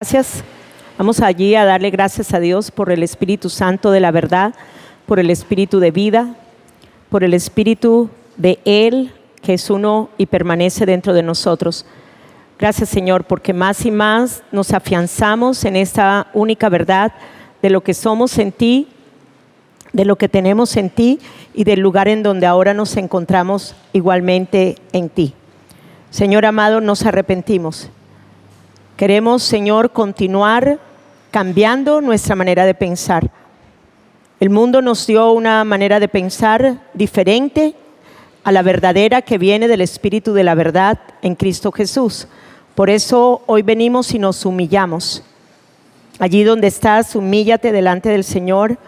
Gracias. Vamos allí a darle gracias a Dios por el Espíritu Santo de la verdad, por el Espíritu de vida, por el Espíritu de Él, que es uno y permanece dentro de nosotros. Gracias, Señor, porque más y más nos afianzamos en esta única verdad de lo que somos en ti, de lo que tenemos en ti y del lugar en donde ahora nos encontramos igualmente en ti. Señor amado, nos arrepentimos. Queremos, Señor, continuar cambiando nuestra manera de pensar. El mundo nos dio una manera de pensar diferente a la verdadera que viene del Espíritu de la verdad en Cristo Jesús. Por eso hoy venimos y nos humillamos. Allí donde estás, humíllate delante del Señor.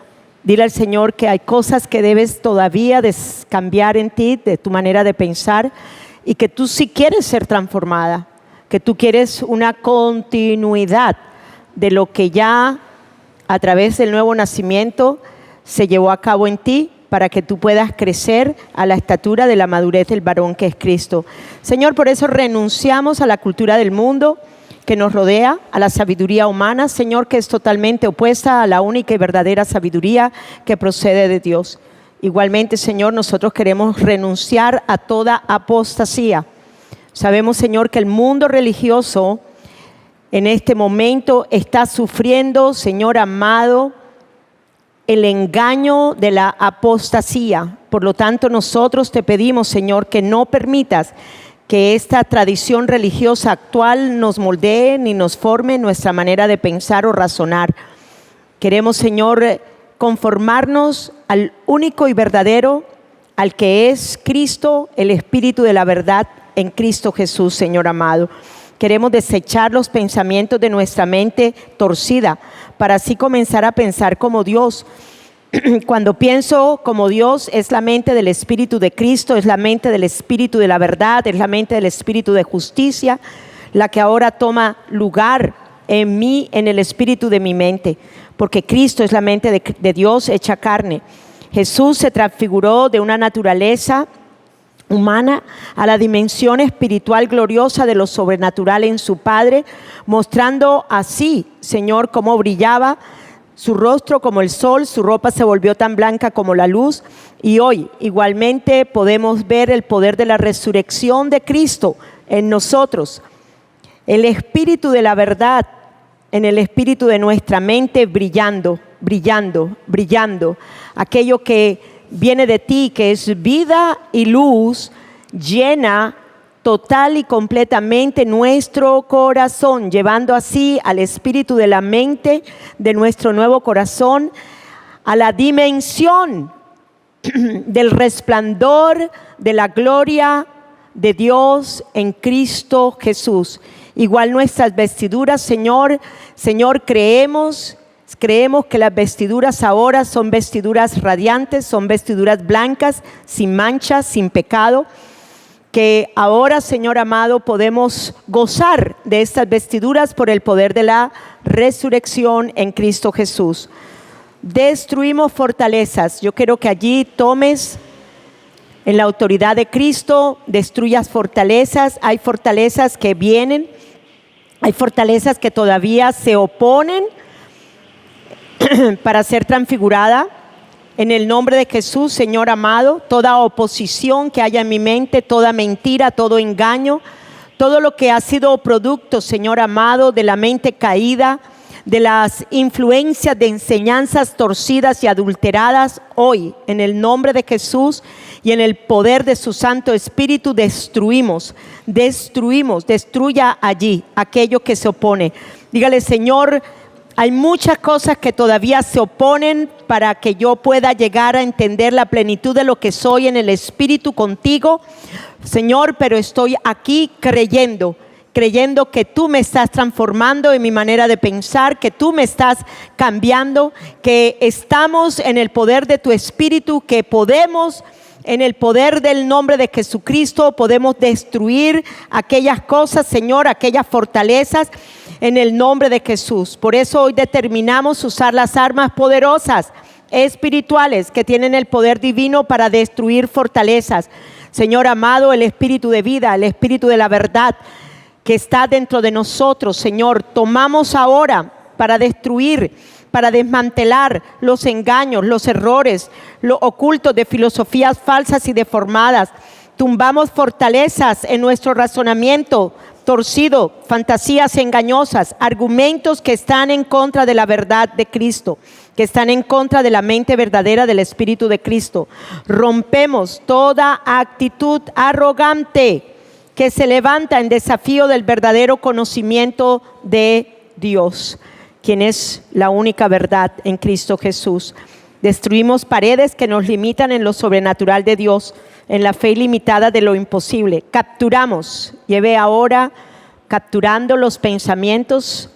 Dile al Señor que hay cosas que debes todavía cambiar en ti, de tu manera de pensar, y que tú sí quieres ser transformada, que tú quieres una continuidad de lo que ya a través del nuevo nacimiento se llevó a cabo en ti, para que tú puedas crecer a la estatura de la madurez del varón que es Cristo. Señor, por eso renunciamos a la cultura del mundo que nos rodea, a la sabiduría humana, Señor, que es totalmente opuesta a la única y verdadera sabiduría que procede de Dios. Igualmente, Señor, nosotros queremos renunciar a toda apostasía. Sabemos, Señor, que el mundo religioso en este momento está sufriendo, Señor amado, el engaño de la apostasía. Por lo tanto, nosotros te pedimos, Señor, que no permitas que esta tradición religiosa actual nos moldee ni nos forme nuestra manera de pensar o razonar. Queremos, Señor, conformarnos al único y verdadero, al que es Cristo, el Espíritu de la verdad en Cristo Jesús, Señor amado. Queremos desechar los pensamientos de nuestra mente torcida para así comenzar a pensar como Dios. Cuando pienso como Dios, es la mente del Espíritu de Cristo, es la mente del Espíritu de la verdad, es la mente del Espíritu de justicia, la que ahora toma lugar en mí, en el espíritu de mi mente, porque Cristo es la mente de Dios hecha carne. Jesús se transfiguró de una naturaleza humana a la dimensión espiritual gloriosa de lo sobrenatural en su Padre, mostrando así, Señor, cómo brillaba su rostro como el sol, su ropa se volvió tan blanca como la luz, y hoy igualmente podemos ver el poder de la resurrección de Cristo en nosotros. El Espíritu de la verdad en el espíritu de nuestra mente brillando, brillando, brillando. Aquello que viene de ti, que es vida y luz, llena total y completamente nuestro corazón, llevando así al espíritu de la mente de nuestro nuevo corazón a la dimensión del resplandor de la gloria de Dios en Cristo Jesús. Igual nuestras vestiduras, Señor, creemos que las vestiduras ahora son vestiduras radiantes, son vestiduras blancas, sin manchas, sin pecado, que ahora, Señor amado, podemos gozar de estas vestiduras por el poder de la resurrección en Cristo Jesús. Destruimos fortalezas. Yo quiero que allí tomes en la autoridad de Cristo, destruyas fortalezas. Hay fortalezas que vienen, hay fortalezas que todavía se oponen para ser transfigurada. En el nombre de Jesús, Señor amado, toda oposición que haya en mi mente, toda mentira, todo engaño, todo lo que ha sido producto, Señor amado, de la mente caída, de las influencias de enseñanzas torcidas y adulteradas, hoy, en el nombre de Jesús y en el poder de su Santo Espíritu, destruya allí aquello que se opone. Dígale, Señor, hay muchas cosas que todavía se oponen para que yo pueda llegar a entender la plenitud de lo que soy en el Espíritu contigo, Señor, pero estoy aquí creyendo que tú me estás transformando en mi manera de pensar, que tú me estás cambiando, que estamos en el poder de tu Espíritu, que podemos, en el poder del nombre de Jesucristo, podemos destruir aquellas cosas, Señor, aquellas fortalezas, en el nombre de Jesús. Por eso hoy determinamos usar las armas poderosas espirituales que tienen el poder divino para destruir fortalezas. Señor amado, el espíritu de vida, el espíritu de la verdad, que está dentro de nosotros, Señor, tomamos ahora para destruir, para desmantelar los engaños, los errores, lo ocultos de filosofías falsas y deformadas. Tumbamos fortalezas en nuestro razonamiento torcido, fantasías engañosas, argumentos que están en contra de la verdad de Cristo, que están en contra de la mente verdadera del Espíritu de Cristo. Rompemos toda actitud arrogante que se levanta en desafío del verdadero conocimiento de Dios, quien es la única verdad en Cristo Jesús. Destruimos paredes que nos limitan en lo sobrenatural de Dios, en la fe ilimitada de lo imposible. Capturamos, lleve ahora capturando los pensamientos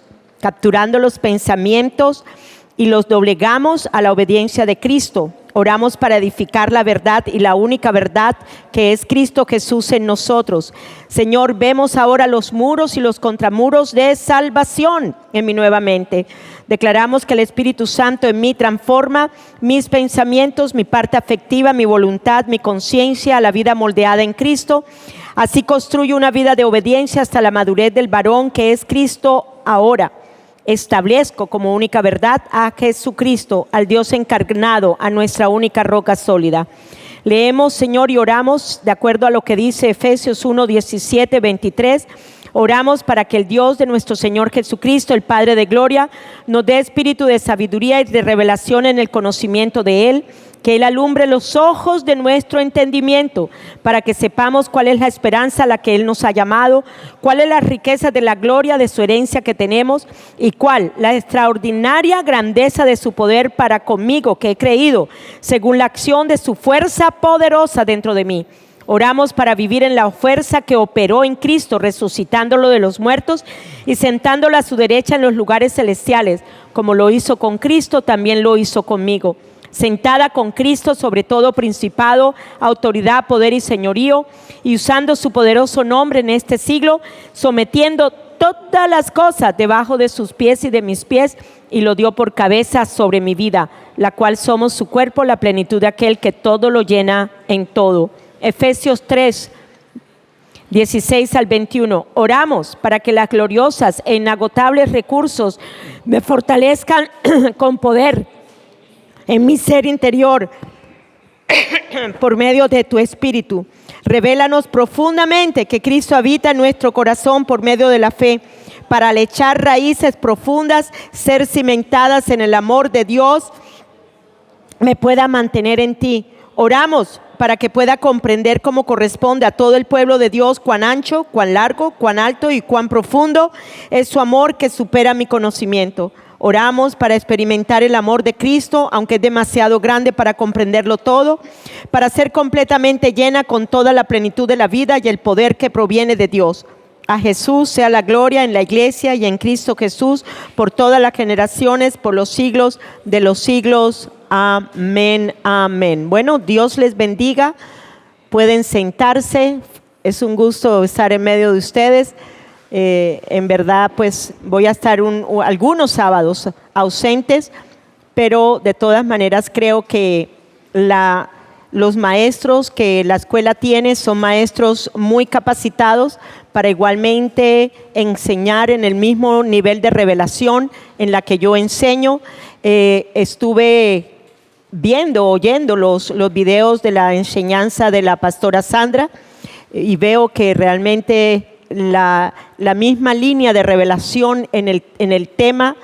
y los doblegamos a la obediencia de Cristo. Oramos para edificar la verdad y la única verdad que es Cristo Jesús en nosotros. Señor, vemos ahora los muros y los contramuros de salvación en mí nuevamente. Declaramos que el Espíritu Santo en mí transforma mis pensamientos, mi parte afectiva, mi voluntad, mi conciencia a la vida moldeada en Cristo. Así construyo una vida de obediencia hasta la madurez del varón que es Cristo ahora. Establezco como única verdad a Jesucristo, al Dios encarnado, a nuestra única roca sólida. Leemos, Señor, y oramos de acuerdo a lo que dice Efesios 1, 17, 23. Oramos para que el Dios de nuestro Señor Jesucristo, el Padre de gloria, nos dé espíritu de sabiduría y de revelación en el conocimiento de Él, que Él alumbre los ojos de nuestro entendimiento, para que sepamos cuál es la esperanza a la que Él nos ha llamado, cuál es la riqueza de la gloria de su herencia que tenemos, y cuál la extraordinaria grandeza de su poder para conmigo, que he creído, según la acción de su fuerza poderosa dentro de mí. Oramos para vivir en la fuerza que operó en Cristo, resucitándolo de los muertos y sentándolo a su derecha en los lugares celestiales. Como lo hizo con Cristo, también lo hizo conmigo. Sentada con Cristo sobre todo principado, autoridad, poder y señorío, y usando su poderoso nombre en este siglo, sometiendo todas las cosas debajo de sus pies y de mis pies, y lo dio por cabeza sobre mi vida, la cual somos su cuerpo, la plenitud de aquel que todo lo llena en todo. Efesios 3, 16 al 21. Oramos para que las gloriosas e inagotables recursos me fortalezcan con poder en mi ser interior por medio de tu Espíritu. Revélanos profundamente que Cristo habita en nuestro corazón por medio de la fe, para al echar raíces profundas, ser cimentadas en el amor de Dios, me pueda mantener en ti. Oramos para que pueda comprender cómo corresponde a todo el pueblo de Dios cuán ancho, cuán largo, cuán alto y cuán profundo es su amor que supera mi conocimiento. Oramos para experimentar el amor de Cristo, aunque es demasiado grande para comprenderlo todo, para ser completamente llena con toda la plenitud de la vida y el poder que proviene de Dios. A Jesús sea la gloria en la iglesia y en Cristo Jesús por todas las generaciones, por los siglos de los siglos. Amén, amén. Bueno, Dios les bendiga. Pueden sentarse. Es un gusto estar en medio de ustedes. En verdad, pues voy a estar algunos sábados ausentes, pero de todas maneras creo que los maestros que la escuela tiene son maestros muy capacitados para igualmente enseñar en el mismo nivel de revelación en la que yo enseño. Estuve oyendo los videos de la enseñanza de la pastora Sandra y veo que realmente la misma línea de revelación en el tema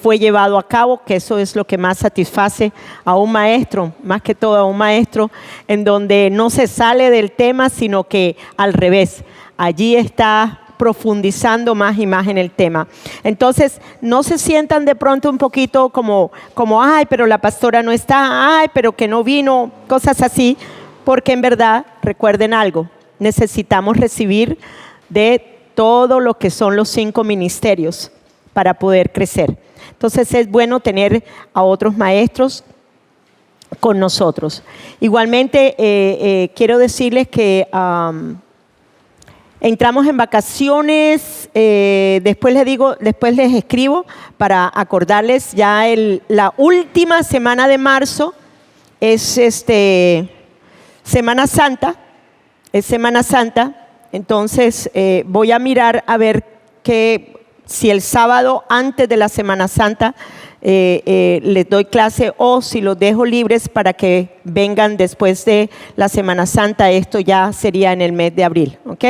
fue llevado a cabo, que eso es lo que más satisface a un maestro, más que todo a un maestro, en donde no se sale del tema, sino que al revés, allí está profundizando más y más en el tema. Entonces, no se sientan de pronto un poquito como ay, pero la pastora no está, ay, pero que no vino, cosas así, porque en verdad, recuerden algo, necesitamos recibir de todo lo que son los 5 ministerios para poder crecer. Entonces es bueno tener a otros maestros con nosotros. Igualmente quiero decirles que entramos en vacaciones, después les escribo para acordarles ya la última semana de marzo es Semana Santa, Entonces voy a mirar a ver si el sábado antes de la Semana Santa les doy clase o si los dejo libres para que vengan después de la Semana Santa. Esto ya sería en el mes de abril, ¿ok?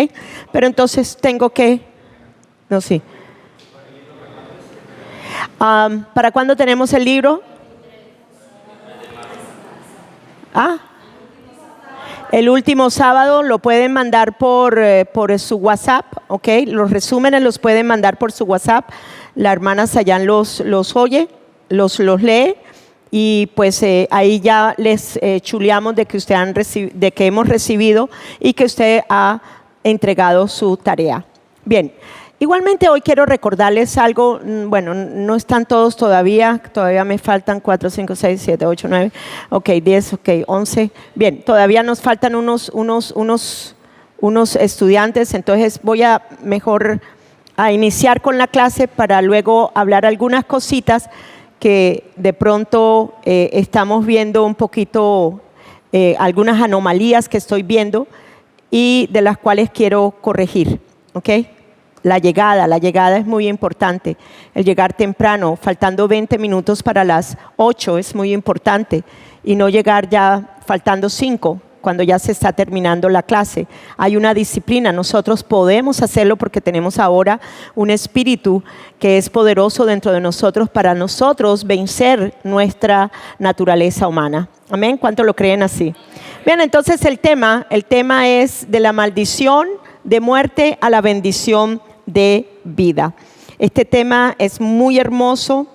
Pero entonces tengo que... No, sí. ¿Para cuándo tenemos el libro? El último sábado. Lo pueden mandar por su WhatsApp, ¿ok? Los resúmenes los pueden mandar por su WhatsApp. La hermana Sayán los oye, los lee y pues ahí ya les chuleamos de que de que hemos recibido y que usted ha entregado su tarea. Bien. Igualmente hoy quiero recordarles algo, bueno, no están todos todavía me faltan 4, 5, 6, 7, 8, 9, ok, 10, ok, 11. Bien, todavía nos faltan unos estudiantes, entonces voy a mejor a iniciar con la clase para luego hablar algunas cositas que de pronto estamos viendo un poquito, algunas anomalías que estoy viendo y de las cuales quiero corregir, ok. La llegada es muy importante. El llegar temprano, faltando 20 minutos para las 8 es muy importante. Y no llegar ya faltando 5, cuando ya se está terminando la clase. Hay una disciplina, nosotros podemos hacerlo porque tenemos ahora un espíritu que es poderoso dentro de nosotros para nosotros vencer nuestra naturaleza humana. Amén, ¿cuánto lo creen así? Bien, entonces el tema es de la maldición de muerte a la bendición de vida. Este tema es muy hermoso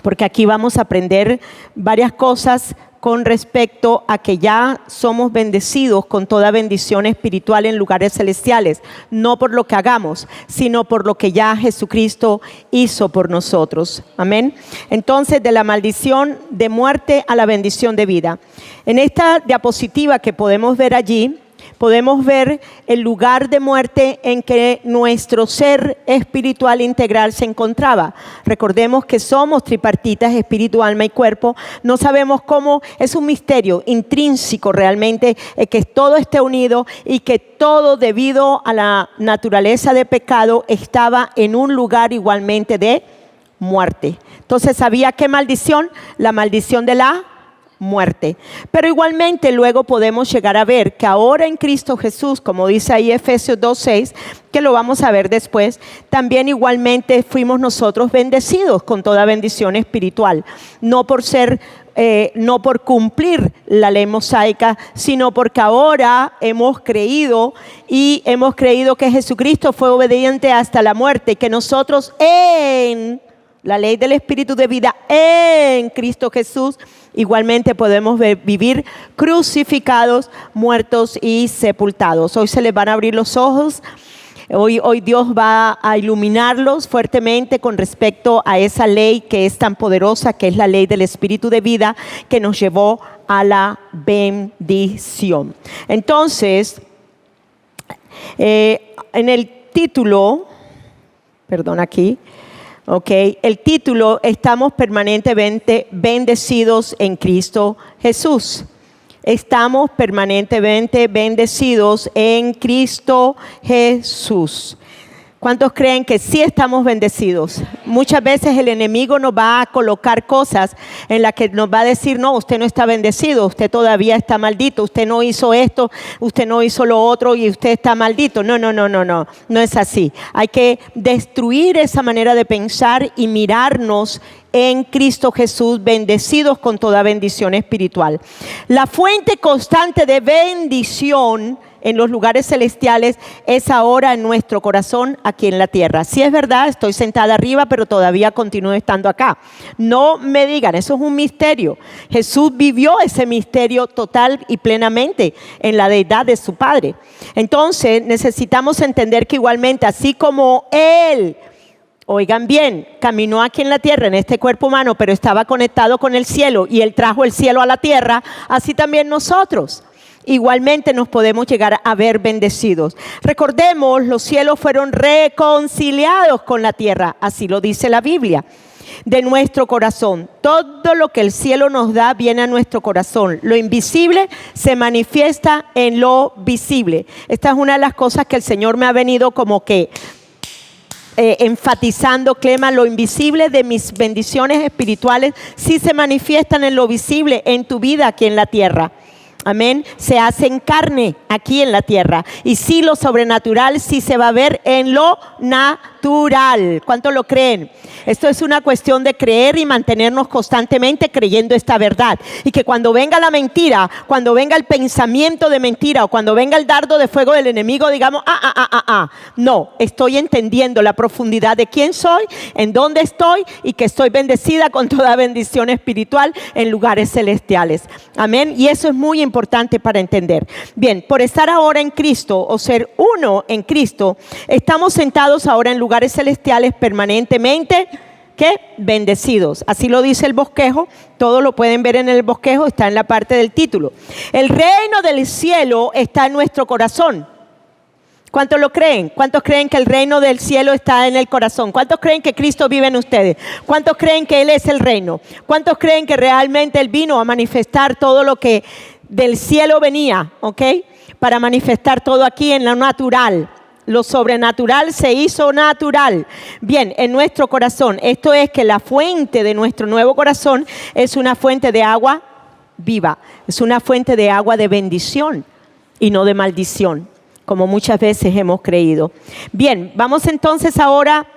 porque aquí vamos a aprender varias cosas con respecto a que ya somos bendecidos con toda bendición espiritual en lugares celestiales, no por lo que hagamos, sino por lo que ya Jesucristo hizo por nosotros. Amén. Entonces, de la maldición de muerte a la bendición de vida. En esta diapositiva que podemos ver allí, podemos ver el lugar de muerte en que nuestro ser espiritual integral se encontraba. Recordemos que somos tripartitas, espíritu, alma y cuerpo. No sabemos cómo, es un misterio intrínseco realmente, que todo esté unido y que todo debido a la naturaleza de pecado estaba en un lugar igualmente de muerte. Entonces, ¿sabía qué maldición? La maldición de la muerte. Pero igualmente luego podemos llegar a ver que ahora en Cristo Jesús, como dice ahí Efesios 2:6, que lo vamos a ver después, también igualmente fuimos nosotros bendecidos con toda bendición espiritual, no por cumplir la ley mosaica, sino porque ahora hemos creído que Jesucristo fue obediente hasta la muerte, que nosotros en la ley del Espíritu de vida en Cristo Jesús igualmente podemos vivir crucificados, muertos y sepultados. Hoy se les van a abrir los ojos. Hoy Dios va a iluminarlos fuertemente con respecto a esa ley que es tan poderosa, que es la ley del Espíritu de vida, que nos llevó a la bendición. Entonces, en el título, perdón aquí, el título, estamos permanentemente bendecidos en Cristo Jesús. Estamos permanentemente bendecidos en Cristo Jesús. ¿Cuántos creen que sí estamos bendecidos? Muchas veces el enemigo nos va a colocar cosas en las que nos va a decir, no, usted no está bendecido, usted todavía está maldito, usted no hizo esto, usted no hizo lo otro y usted está maldito. No es así. Hay que destruir esa manera de pensar y mirarnos en Cristo Jesús, bendecidos con toda bendición espiritual. La fuente constante de bendición en los lugares celestiales es ahora en nuestro corazón aquí en la tierra. Sí, es verdad, estoy sentada arriba, pero todavía continúo estando acá. No me digan, eso es un misterio. Jesús vivió ese misterio total y plenamente en la deidad de su Padre. Entonces necesitamos entender que igualmente, así como Él, oigan bien, caminó aquí en la tierra en este cuerpo humano, pero estaba conectado con el cielo y Él trajo el cielo a la tierra, así también nosotros. igualmente nos podemos llegar a ver bendecidos. Recordemos, los cielos fueron reconciliados con la tierra, así lo dice la Biblia. De nuestro corazón, todo lo que el cielo nos da viene a nuestro corazón. Lo invisible se manifiesta en lo visible. Esta es una de las cosas que el Señor me ha venido como que enfatizando, Clema. Lo invisible de mis bendiciones espirituales sí se manifiestan en lo visible, en tu vida aquí en la tierra. Amén. Se hacen carne aquí en la tierra. Y sí, lo sobrenatural sí se va a ver en lo natural. ¿Cuántos lo creen? Esto es una cuestión de creer y mantenernos constantemente creyendo esta verdad. Y que cuando venga la mentira, cuando venga el pensamiento de mentira o cuando venga el dardo de fuego del enemigo, digamos, no, estoy entendiendo la profundidad de quién soy, en dónde estoy y que estoy bendecida con toda bendición espiritual en lugares celestiales. Amén. Y eso es muy importante para entender. Bien, por estar ahora en Cristo o ser uno en Cristo, estamos sentados ahora en lugares celestiales permanentemente, ¿qué? Bendecidos. Así lo dice el bosquejo, todo lo pueden ver en el bosquejo, está en la parte del título. El reino del cielo está en nuestro corazón. ¿Cuántos lo creen? ¿Cuántos creen que el reino del cielo está en el corazón? ¿Cuántos creen que Cristo vive en ustedes? ¿Cuántos creen que Él es el reino? ¿Cuántos creen que realmente Él vino a manifestar todo lo que del cielo venía, ¿ok? Para manifestar todo aquí en lo natural. Lo sobrenatural se hizo natural. Bien, en nuestro corazón. Esto es que la fuente de nuestro nuevo corazón es una fuente de agua viva. Es una fuente de agua de bendición y no de maldición, como muchas veces hemos creído. Bien, vamos entonces ahora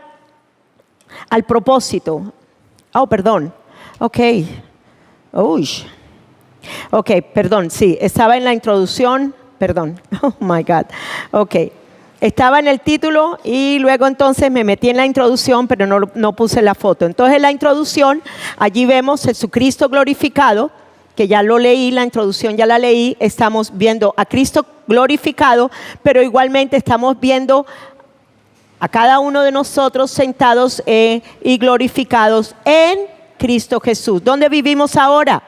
al propósito. Perdón. Ok, perdón, sí, estaba en la introducción. Perdón, oh my God. Ok. Estaba en el título y luego entonces me metí en la introducción, pero no puse la foto. Entonces en la introducción, allí vemos Jesucristo glorificado, que ya lo leí, la introducción ya la leí. Estamos viendo a Cristo glorificado, pero igualmente estamos viendo a cada uno de nosotros sentados y glorificados en Cristo Jesús. ¿Dónde vivimos ahora?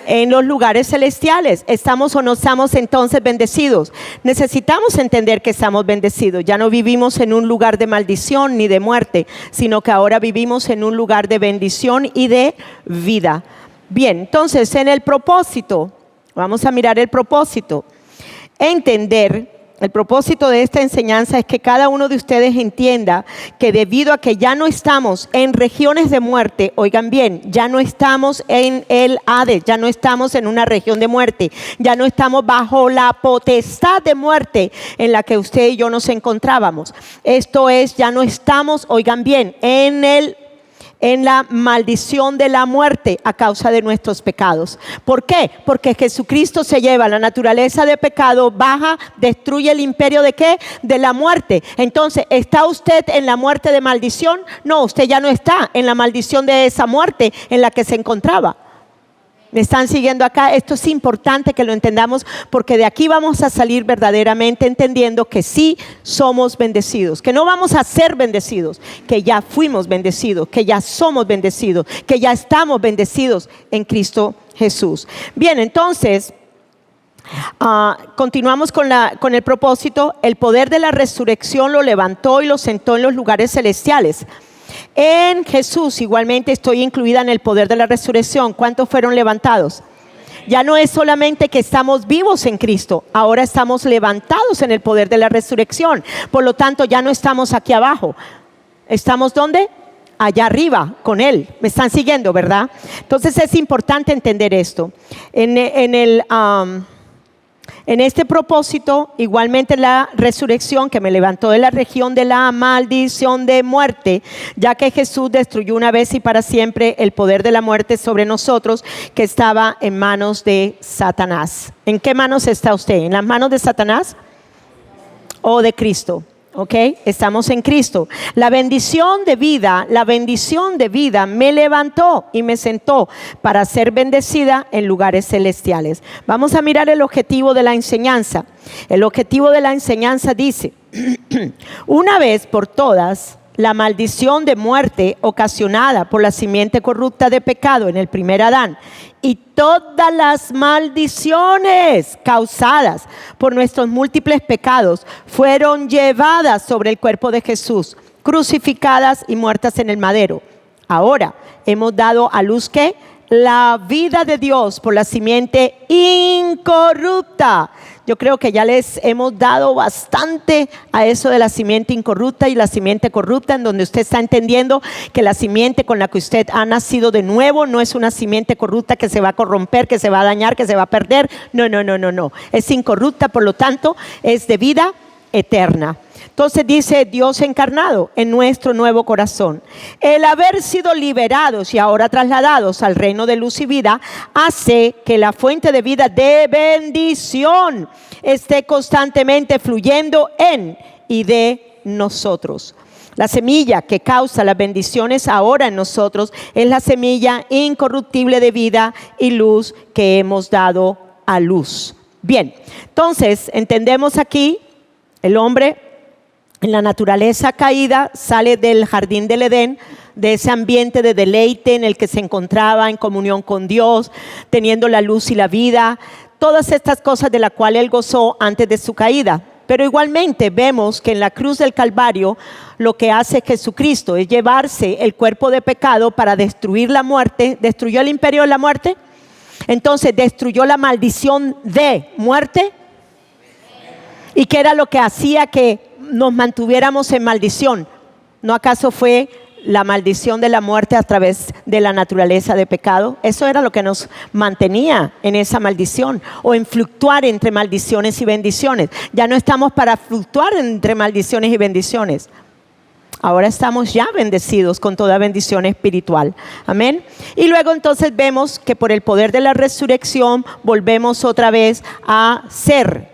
En los lugares celestiales. ¿Estamos o no estamos entonces bendecidos? Necesitamos entender que estamos bendecidos. Ya no vivimos en un lugar de maldición ni de muerte, sino que ahora vivimos en un lugar de bendición y de vida. Bien, entonces en el propósito, vamos a mirar el propósito. Entender. El propósito de esta enseñanza es que cada uno de ustedes entienda que debido a que ya no estamos en regiones de muerte, oigan bien, ya no estamos en el Hades, ya no estamos en una región de muerte, ya no estamos bajo la potestad de muerte en la que usted y yo nos encontrábamos. Esto es, ya no estamos, oigan bien, en la maldición de la muerte a causa de nuestros pecados. ¿Por qué? Porque Jesucristo se lleva la naturaleza de pecado, baja, destruye el imperio de ¿qué? De la muerte. Entonces, ¿está usted en la muerte de maldición? No, usted ya no está en la maldición de esa muerte en la que se encontraba. ¿Me están siguiendo acá? Esto es importante que lo entendamos porque de aquí vamos a salir verdaderamente entendiendo que sí somos bendecidos, que no vamos a ser bendecidos, que ya fuimos bendecidos, que ya somos bendecidos, que ya estamos bendecidos en Cristo Jesús. Bien, entonces continuamos con el propósito. El poder de la resurrección lo levantó y lo sentó en los lugares celestiales. En Jesús igualmente estoy incluida en el poder de la resurrección. ¿Cuántos fueron levantados? Ya no es solamente que estamos vivos en Cristo, ahora estamos levantados en el poder de la resurrección. Por lo tanto, ya no estamos aquí abajo. ¿Estamos dónde? Allá arriba con Él. ¿Me están siguiendo, verdad? Entonces es importante entender esto. En este propósito, igualmente la resurrección que me levantó de la región de la maldición de muerte, ya que Jesús destruyó una vez y para siempre el poder de la muerte sobre nosotros que estaba en manos de Satanás. ¿En qué manos está usted? ¿En las manos de Satanás o de Cristo? ¿Ok? Estamos en Cristo. La bendición de vida me levantó y me sentó para ser bendecida en lugares celestiales. Vamos a mirar el objetivo de la enseñanza. El objetivo de la enseñanza dice, una vez por todas, la maldición de muerte ocasionada por la simiente corrupta de pecado en el primer Adán y todas las maldiciones causadas por nuestros múltiples pecados fueron llevadas sobre el cuerpo de Jesús, crucificadas y muertas en el madero. Ahora hemos dado a luz ¿qué? La vida de Dios por la simiente incorrupta. Yo creo que ya les hemos dado bastante a eso de la simiente incorrupta y la simiente corrupta, en donde usted está entendiendo que la simiente con la que usted ha nacido de nuevo no es una simiente corrupta que se va a corromper, que se va a dañar, que se va a perder. No. Es incorrupta, por lo tanto, es de vida eterna. Entonces dice Dios encarnado en nuestro nuevo corazón. El haber sido liberados y ahora trasladados al reino de luz y vida hace que la fuente de vida de bendición esté constantemente fluyendo en y de nosotros. La semilla que causa las bendiciones ahora en nosotros es la semilla incorruptible de vida y luz que hemos dado a luz. Bien, entonces entendemos aquí el hombre en la naturaleza caída sale del jardín del Edén, de ese ambiente de deleite en el que se encontraba en comunión con Dios, teniendo la luz y la vida, todas estas cosas de las cuales él gozó antes de su caída. Pero igualmente vemos que en la cruz del Calvario lo que hace Jesucristo es llevarse el cuerpo de pecado para destruir la muerte. ¿Destruyó el imperio de la muerte? Entonces, ¿destruyó la maldición de muerte? ¿Y qué era lo que hacía que nos mantuviéramos en maldición? ¿No acaso fue la maldición de la muerte a través de la naturaleza de pecado? Eso era lo que nos mantenía en esa maldición o en fluctuar entre maldiciones y bendiciones. Ya no estamos para fluctuar entre maldiciones y bendiciones. Ahora estamos ya bendecidos con toda bendición espiritual. Amén. Y luego entonces vemos que por el poder de la resurrección volvemos otra vez a ser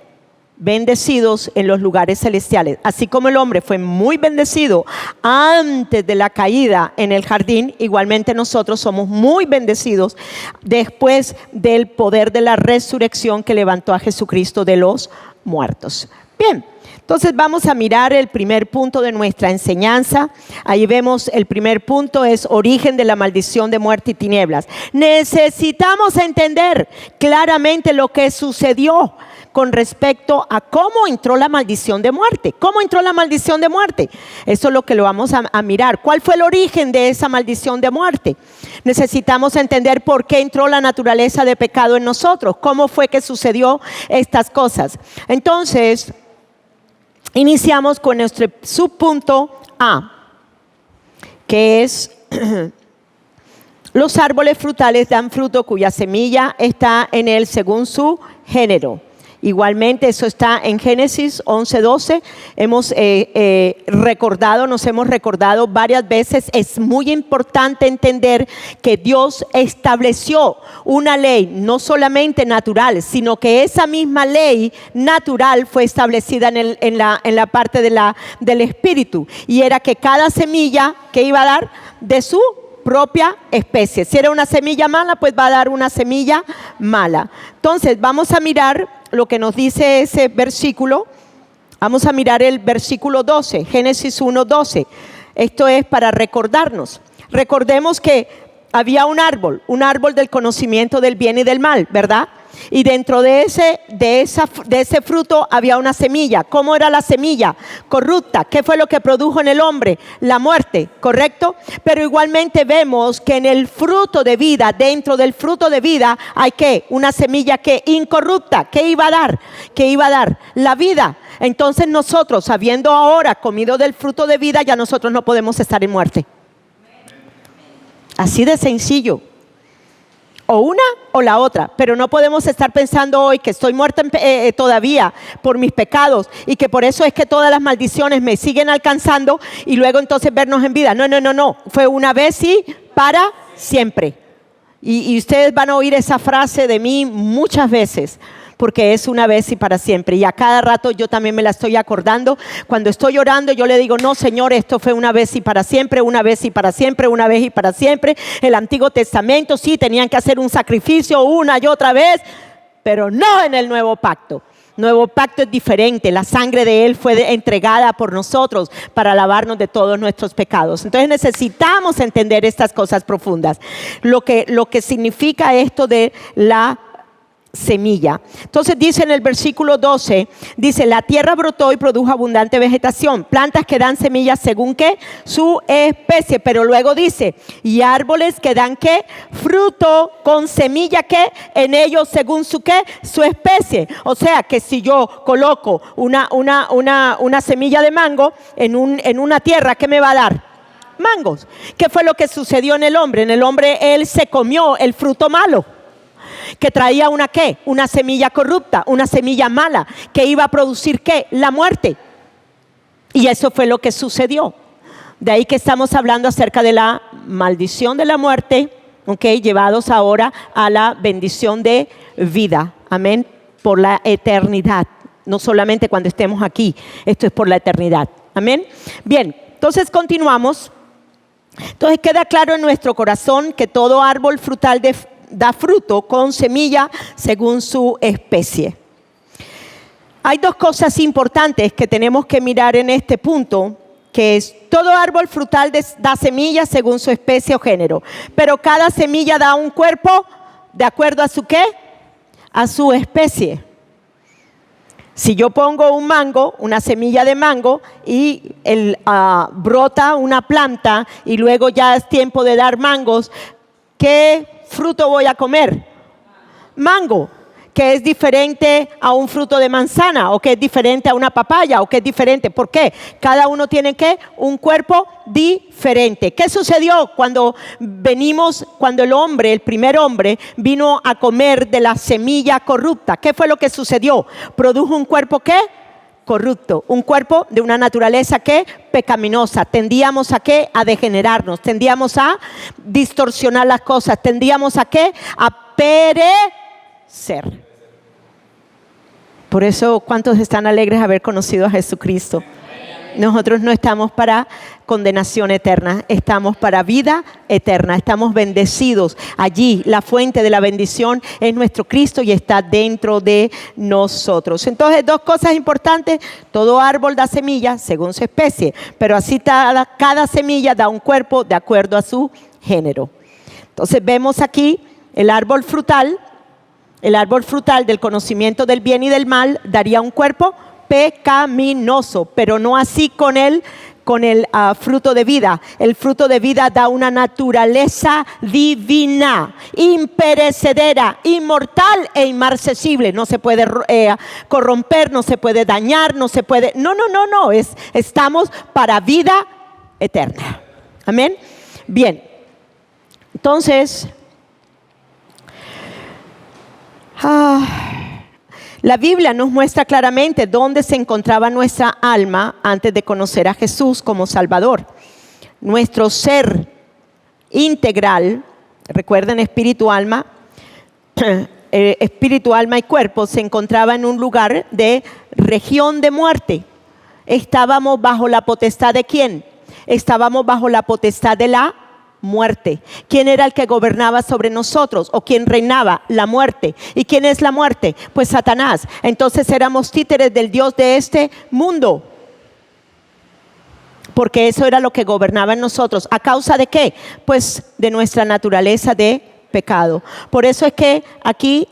bendecidos en los lugares celestiales. Así como el hombre fue muy bendecido antes de la caída en el jardín, igualmente nosotros somos muy bendecidos después del poder de la resurrección que levantó a Jesucristo de los muertos. Bien, entonces vamos a mirar el primer punto de nuestra enseñanza. Ahí vemos el primer punto es origen de la maldición de muerte y tinieblas. Necesitamos entender claramente lo que sucedió con respecto a cómo entró la maldición de muerte. ¿Cómo entró la maldición de muerte? Eso es lo que lo vamos a mirar. ¿Cuál fue el origen de esa maldición de muerte? Necesitamos entender por qué entró la naturaleza de pecado en nosotros. ¿Cómo fue que sucedió estas cosas? Entonces, iniciamos con nuestro subpunto A, que es los árboles frutales dan fruto cuya semilla está en él según su género. Igualmente eso está en Génesis 11:12. Nos hemos recordado varias veces. Es muy importante entender que Dios estableció una ley no solamente natural, sino que esa misma ley natural fue establecida en la parte del espíritu, y era que cada semilla que iba a dar de su propia especie. Si era una semilla mala, pues va a dar una semilla mala. Entonces vamos a mirar lo que nos dice ese versículo. Vamos a mirar el versículo 12, Génesis 1:12. Esto es para recordarnos. Recordemos que había un árbol del conocimiento del bien y del mal, ¿verdad? Y dentro de ese fruto había una semilla. ¿Cómo era la semilla? Corrupta. ¿Qué fue lo que produjo en el hombre? La muerte, ¿correcto? Pero igualmente vemos que en el fruto de vida, dentro del fruto de vida, hay ¿qué? Una semilla que incorrupta. ¿Qué iba a dar? ¿Qué iba a dar? La vida. Entonces nosotros, habiendo ahora comido del fruto de vida, ya nosotros no podemos estar en muerte. Así de sencillo. O una o la otra, pero no podemos estar pensando hoy que estoy muerta todavía por mis pecados y que por eso es que todas las maldiciones me siguen alcanzando y luego entonces vernos en vida. No. Fue una vez y para siempre. Y ustedes van a oír esa frase de mí muchas veces, porque es una vez y para siempre. Y a cada rato yo también me la estoy acordando. Cuando estoy orando, yo le digo, no, Señor, esto fue una vez y para siempre, una vez y para siempre, una vez y para siempre. El Antiguo Testamento sí tenían que hacer un sacrificio una y otra vez, pero no en el Nuevo Pacto. Nuevo pacto es diferente. La sangre de Él fue entregada por nosotros para lavarnos de todos nuestros pecados. Entonces necesitamos entender estas cosas profundas. Lo que significa esto de la semilla. Entonces dice en el versículo 12, dice: la tierra brotó y produjo abundante vegetación, plantas que dan semillas según ¿qué? Su especie. Pero luego dice: y árboles que dan ¿qué? Fruto con semilla ¿qué? En ellos según su ¿qué? Su especie. O sea que si yo coloco una semilla de mango en una tierra, ¿qué me va a dar? Mangos. ¿Qué fue lo que sucedió en el hombre? En el hombre él se comió el fruto malo, que traía una ¿qué? Una semilla corrupta, una semilla mala, que iba a producir ¿qué? La muerte. Y eso fue lo que sucedió. De ahí que estamos hablando acerca de la maldición de la muerte, ¿okay? Llevados ahora a la bendición de vida. Amén. Por la eternidad. No solamente cuando estemos aquí, esto es por la eternidad. Amén. Bien, entonces continuamos. Entonces queda claro en nuestro corazón que todo árbol frutal da fruto con semilla según su especie. Hay dos cosas importantes que tenemos que mirar en este punto, que es: todo árbol frutal da semilla según su especie o género, pero cada semilla da un cuerpo de acuerdo a su ¿qué? A su especie. Si yo pongo un mango, una semilla de mango, y brota una planta y luego ya es tiempo de dar mangos, ¿qué fruto voy a comer? Mango, que es diferente a un fruto de manzana, o que es diferente a una papaya, o que es diferente. ¿Por qué? Cada uno tiene ¿qué? Un cuerpo diferente. ¿Qué sucedió cuando el primer hombre, vino a comer de la semilla corrupta? ¿Qué fue lo que sucedió? Produjo un cuerpo ¿qué? Corrupto, un cuerpo de una naturaleza ¿qué? Pecaminosa. Tendíamos a ¿qué? A degenerarnos, tendíamos a distorsionar las cosas, tendíamos a ¿qué? A perecer. Por eso, ¿cuántos están alegres de haber conocido a Jesucristo? Nosotros no estamos para condenación eterna, estamos para vida eterna, estamos bendecidos. Allí la fuente de la bendición es nuestro Cristo y está dentro de nosotros. Entonces, dos cosas importantes: todo árbol da semilla según su especie, pero así cada semilla da un cuerpo de acuerdo a su género. Entonces vemos aquí el árbol frutal del conocimiento del bien y del mal daría un cuerpo pecaminoso, pero no así con el fruto de vida. El fruto de vida da una naturaleza divina, imperecedera, inmortal e inmarcesible. No se puede corromper, no se puede dañar, no. Estamos para vida eterna. Amén. Bien, entonces la Biblia nos muestra claramente dónde se encontraba nuestra alma antes de conocer a Jesús como Salvador. Nuestro ser integral, recuerden, espíritu, alma y cuerpo, se encontraba en un lugar de región de muerte. Estábamos bajo la potestad ¿de quién? Estábamos bajo la potestad de la muerte. ¿Quién era el que gobernaba sobre nosotros? ¿O quién reinaba? La muerte. ¿Y quién es la muerte? Pues Satanás. Entonces éramos títeres del Dios de este mundo, porque eso era lo que gobernaba en nosotros. ¿A causa de qué? Pues de nuestra naturaleza de pecado. Por eso es que aquí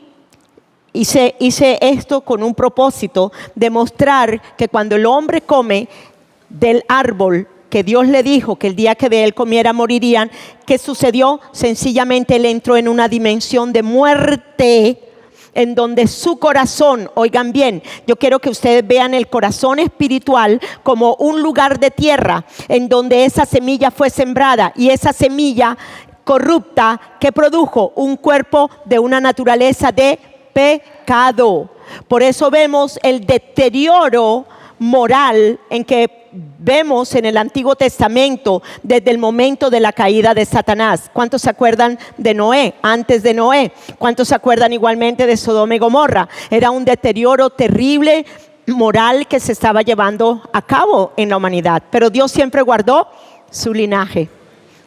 hice esto con un propósito: de mostrar que cuando el hombre come del árbol que Dios le dijo que el día que de él comiera morirían, ¿qué sucedió? Sencillamente él entró en una dimensión de muerte, en donde su corazón, oigan bien, yo quiero que ustedes vean el corazón espiritual como un lugar de tierra en donde esa semilla fue sembrada, y esa semilla corrupta que produjo un cuerpo de una naturaleza de pecado. Por eso vemos el deterioro moral en que vemos en el Antiguo Testamento desde el momento de la caída de Satanás. ¿Cuántos se acuerdan de Noé? Antes de Noé. ¿Cuántos se acuerdan igualmente de Sodoma y Gomorra? Era un deterioro terrible moral que se estaba llevando a cabo en la humanidad, pero Dios siempre guardó su linaje.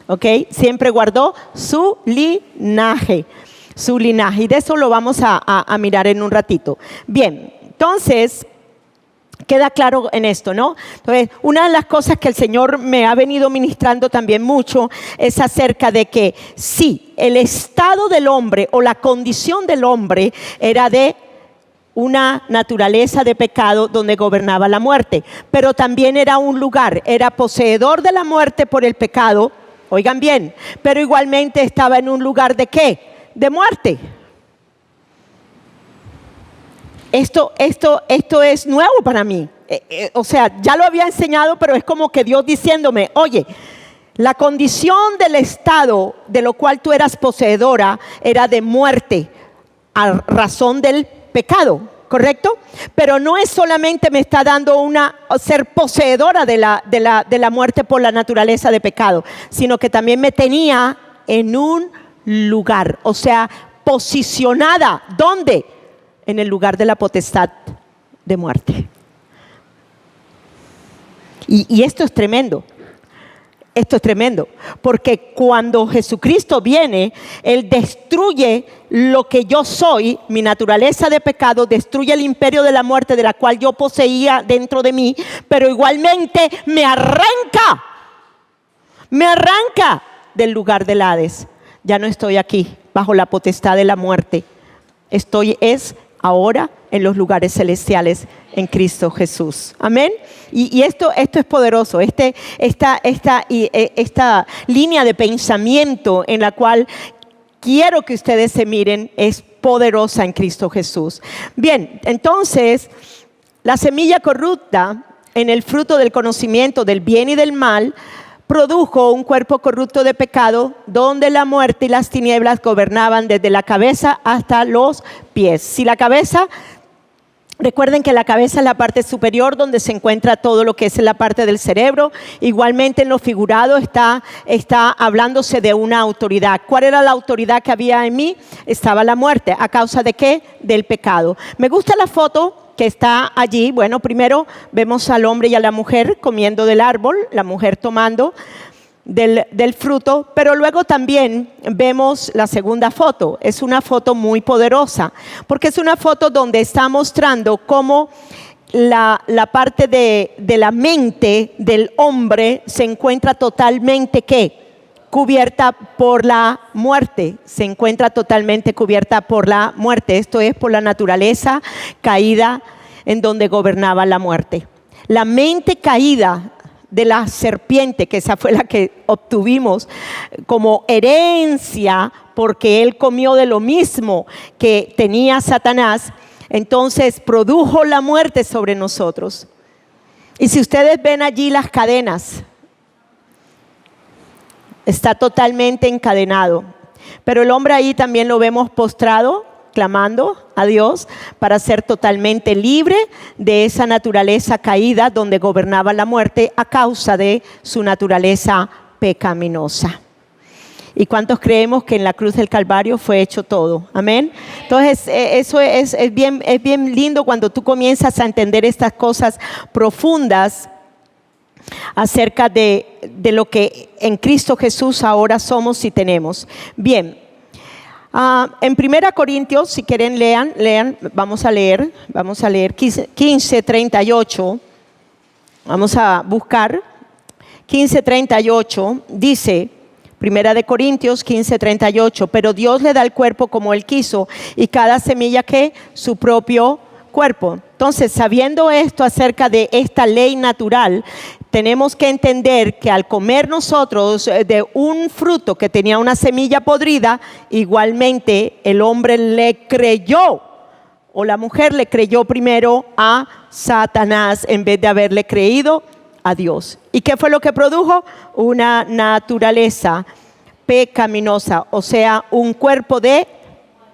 ¿Ok? Siempre guardó su linaje. Y de eso lo vamos a mirar en un ratito. Bien, Entonces, queda claro en esto, ¿no? Entonces, una de las cosas que el Señor me ha venido ministrando también mucho es acerca de que sí, el estado del hombre o la condición del hombre era de una naturaleza de pecado donde gobernaba la muerte, pero también era un lugar, era poseedor de la muerte por el pecado, oigan bien, pero igualmente estaba en un lugar de ¿qué? De muerte. Esto es nuevo para mí. O sea, ya lo había enseñado, pero es como que Dios diciéndome, oye, la condición del estado de lo cual tú eras poseedora era de muerte a razón del pecado, ¿correcto? Pero no es solamente me está dando ser poseedora de la muerte por la naturaleza de pecado, sino que también me tenía en un lugar, o sea, posicionada. ¿Dónde? En el lugar de la potestad de muerte. Y esto es tremendo. Esto es tremendo, porque cuando Jesucristo viene, Él destruye lo que yo soy, mi naturaleza de pecado, destruye el imperio de la muerte de la cual yo poseía dentro de mí, pero igualmente me arranca del lugar del Hades. Ya no estoy aquí bajo la potestad de la muerte, es ahora en los lugares celestiales en Cristo Jesús. Amén. Y esto es poderoso. Esta línea de pensamiento en la cual quiero que ustedes se miren es poderosa en Cristo Jesús. Bien, entonces la semilla corrupta en el fruto del conocimiento del bien y del mal produjo un cuerpo corrupto de pecado donde la muerte y las tinieblas gobernaban desde la cabeza hasta los pies. Si la cabeza, recuerden que la cabeza es la parte superior donde se encuentra todo lo que es la parte del cerebro. Igualmente en lo figurado está hablándose de una autoridad. ¿Cuál era la autoridad que había en mí? Estaba la muerte. ¿A causa de qué? Del pecado. Me gusta la foto que está allí. Bueno, primero vemos al hombre y a la mujer comiendo del árbol, la mujer tomando del fruto, pero luego también vemos la segunda foto. Es una foto muy poderosa, porque es una foto donde está mostrando cómo la parte de la mente del hombre se encuentra totalmente, ¿qué? Cubierta por la muerte, se encuentra totalmente cubierta por la muerte. Esto es por la naturaleza caída en donde gobernaba la muerte. La mente caída de la serpiente, que esa fue la que obtuvimos como herencia, porque él comió de lo mismo que tenía Satanás, entonces produjo la muerte sobre nosotros. Y si ustedes ven allí las cadenas, está totalmente encadenado, pero el hombre ahí también lo vemos postrado, clamando a Dios para ser totalmente libre de esa naturaleza caída donde gobernaba la muerte a causa de su naturaleza pecaminosa. ¿Y cuántos creemos que en la cruz del Calvario fue hecho todo? Amén. Entonces eso es bien lindo cuando tú comienzas a entender estas cosas profundas acerca de lo que en Cristo Jesús ahora somos y tenemos. Bien, en 1 Corintios, si quieren lean, vamos a leer 15:38, vamos a buscar 15:38, dice 1 Corintios 15:38, pero Dios le da el cuerpo como Él quiso y cada semilla que su propio cuerpo. Entonces, sabiendo esto acerca de esta ley natural, tenemos que entender que al comer nosotros de un fruto que tenía una semilla podrida, igualmente el hombre le creyó, o la mujer le creyó primero a Satanás en vez de haberle creído a Dios. ¿Y qué fue lo que produjo? Una naturaleza pecaminosa, o sea, un cuerpo de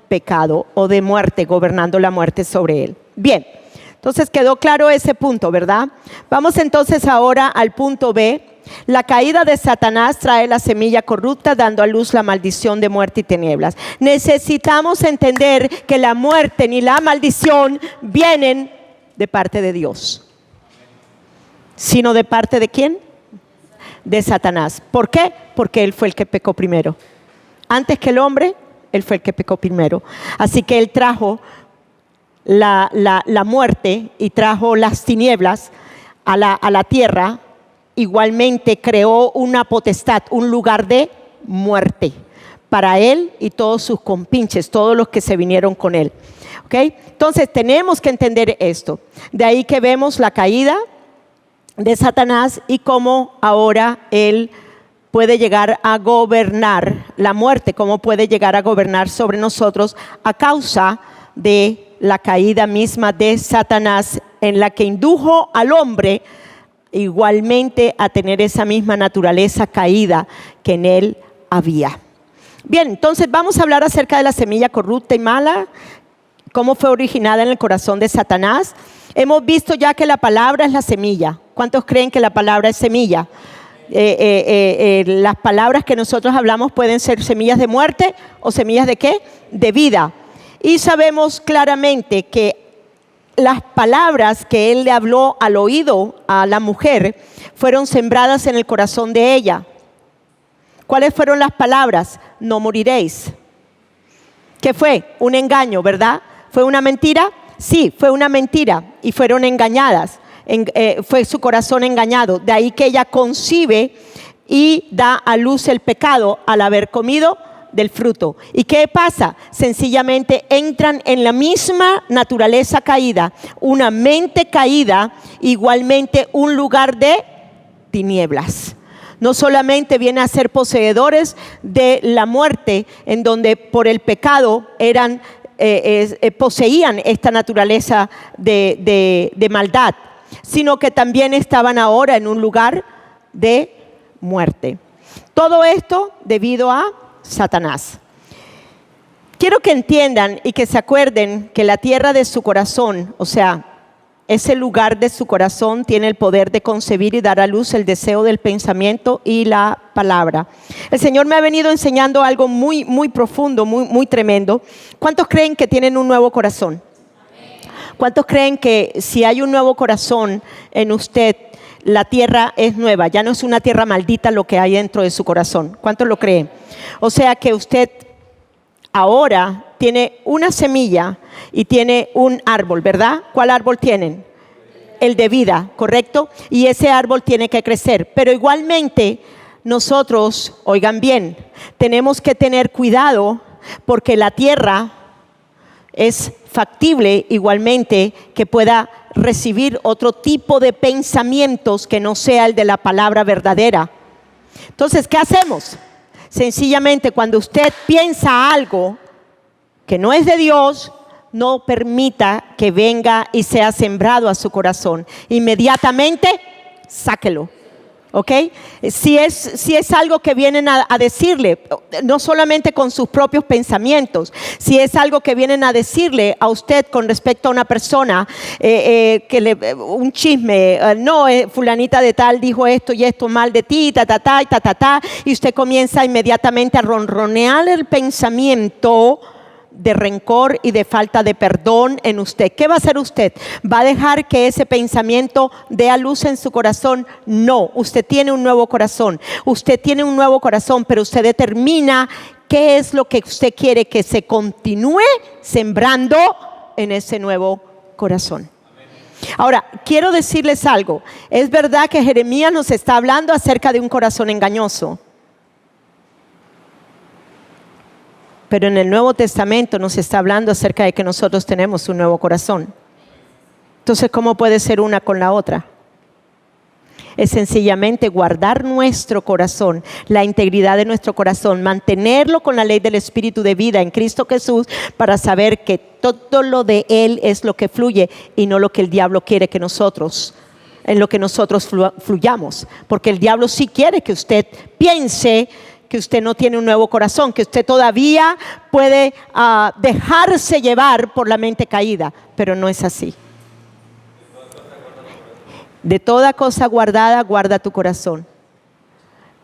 pecado o de muerte, gobernando la muerte sobre él. Bien, entonces quedó claro ese punto, ¿verdad? Vamos entonces ahora al punto B. La caída de Satanás trae la semilla corrupta, dando a luz la maldición de muerte y tinieblas. Necesitamos entender que la muerte ni la maldición vienen de parte de Dios, sino de parte de ¿quién? De Satanás. ¿Por qué? Porque él fue el que pecó primero. Antes que el hombre, él fue el que pecó primero. Así que él trajo la muerte y trajo las tinieblas a la tierra, igualmente creó una potestad, un lugar de muerte para él y todos sus compinches, todos los que se vinieron con él. ¿Okay? Entonces tenemos que entender esto. De ahí que vemos la caída de Satanás y cómo ahora él puede llegar a gobernar la muerte, cómo puede llegar a gobernar sobre nosotros a causa de la caída misma de Satanás, en la que indujo al hombre igualmente a tener esa misma naturaleza caída que en él había. Bien, entonces vamos a hablar acerca de la semilla corrupta y mala, cómo fue originada en el corazón de Satanás. Hemos visto ya que la palabra es la semilla. ¿Cuántos creen que la palabra es semilla? Las palabras que nosotros hablamos pueden ser semillas de muerte o semillas de ¿qué? De vida. Y sabemos claramente que las palabras que él le habló al oído a la mujer fueron sembradas en el corazón de ella. ¿Cuáles fueron las palabras? No moriréis. ¿Qué fue? Un engaño, ¿verdad? ¿Fue una mentira? Sí, fue una mentira y fueron engañadas. Fue su corazón engañado. De ahí que ella concibe y da a luz el pecado al haber comido del fruto. ¿Y qué pasa? Sencillamente entran en la misma naturaleza caída, una mente caída, igualmente un lugar de tinieblas. No solamente viene a ser poseedores de la muerte, en donde por el pecado poseían esta naturaleza de maldad, sino que también estaban ahora en un lugar de muerte. Todo esto debido a Satanás. Quiero que entiendan y que se acuerden que la tierra de su corazón, o sea, ese lugar de su corazón tiene el poder de concebir y dar a luz el deseo del pensamiento y la palabra. El Señor me ha venido enseñando algo muy, muy profundo, muy, muy tremendo. ¿Cuántos creen que tienen un nuevo corazón? ¿Cuántos creen que si hay un nuevo corazón en usted, la tierra es nueva? Ya no es una tierra maldita lo que hay dentro de su corazón. ¿Cuántos lo creen? O sea que usted ahora tiene una semilla y tiene un árbol, ¿verdad? ¿Cuál árbol tienen? El de vida, ¿correcto? Y ese árbol tiene que crecer. Pero igualmente nosotros, oigan bien, tenemos que tener cuidado porque la tierra es factible igualmente que pueda recibir otro tipo de pensamientos que no sea el de la palabra verdadera. Entonces, ¿qué hacemos? Sencillamente, cuando usted piensa algo que no es de Dios, no permita que venga y sea sembrado a su corazón. Inmediatamente, sáquelo. ¿Ok? Si es algo que vienen a decirle, no solamente con sus propios pensamientos, si es algo que vienen a decirle a usted con respecto a una persona, un chisme, fulanita de tal dijo esto y esto mal de ti, y usted comienza inmediatamente a ronronear el pensamiento de rencor y de falta de perdón en usted. ¿Qué va a hacer usted? ¿Va a dejar que ese pensamiento dé a luz en su corazón? No, usted tiene un nuevo corazón. Usted tiene un nuevo corazón, pero usted determina qué es lo que usted quiere que se continúe sembrando en ese nuevo corazón. Ahora, quiero decirles algo. Es verdad que Jeremías nos está hablando acerca de un corazón engañoso. Pero en el Nuevo Testamento nos está hablando acerca de que nosotros tenemos un nuevo corazón. Entonces, ¿cómo puede ser una con la otra? Es sencillamente guardar nuestro corazón, la integridad de nuestro corazón, mantenerlo con la ley del Espíritu de vida en Cristo Jesús para saber que todo lo de Él es lo que fluye y no lo que el diablo quiere que nosotros, en lo que nosotros fluyamos. Porque el diablo sí quiere que usted piense que usted no tiene un nuevo corazón, que usted todavía puede dejarse llevar por la mente caída, pero no es así. De toda cosa guardada, guarda tu corazón.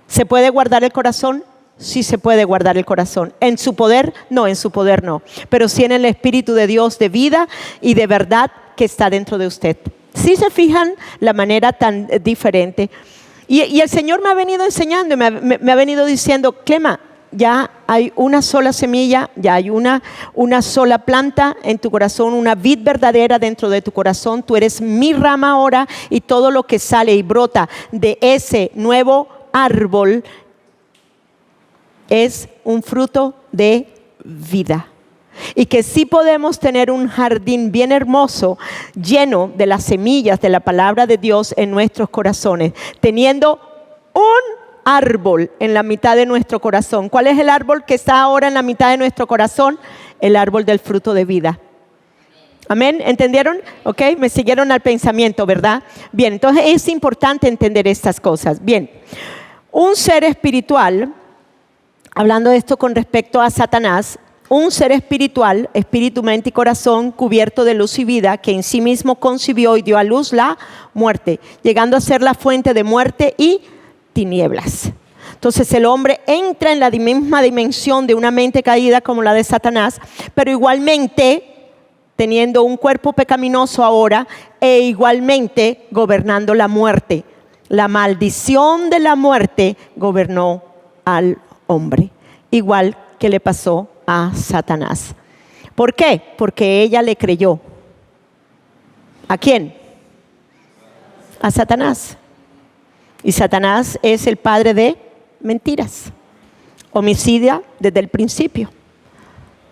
¿Se puede guardar el corazón? Sí se puede guardar el corazón. ¿En su poder? No, en su poder no. Pero sí en el Espíritu de Dios de vida y de verdad que está dentro de usted. ¿Sí se fijan la manera tan diferente? Y el Señor me ha venido enseñando, me ha venido diciendo, Clema, ya hay una sola semilla, ya hay una sola planta en tu corazón, una vid verdadera dentro de tu corazón. Tú eres mi rama ahora, y todo lo que sale y brota de ese nuevo árbol es un fruto de vida. Y que sí podemos tener un jardín bien hermoso, lleno de las semillas de la palabra de Dios en nuestros corazones, teniendo un árbol en la mitad de nuestro corazón. ¿Cuál es el árbol que está ahora en la mitad de nuestro corazón? El árbol del fruto de vida. Amén, ¿entendieron? Ok, me siguieron al pensamiento, ¿verdad? Bien, entonces es importante entender estas cosas. Bien, un ser espiritual, hablando de esto con respecto a Satanás, un ser espiritual, espíritu, mente y corazón, cubierto de luz y vida, que en sí mismo concibió y dio a luz la muerte, llegando a ser la fuente de muerte y tinieblas. Entonces el hombre entra en la misma dimensión de una mente caída como la de Satanás, pero igualmente teniendo un cuerpo pecaminoso ahora, e igualmente gobernando la muerte. La maldición de la muerte gobernó al hombre, igual que le pasó a Satanás. ¿Por qué? Porque ella le creyó. ¿A quién? A Satanás. Y Satanás es el padre de mentiras, homicida desde el principio.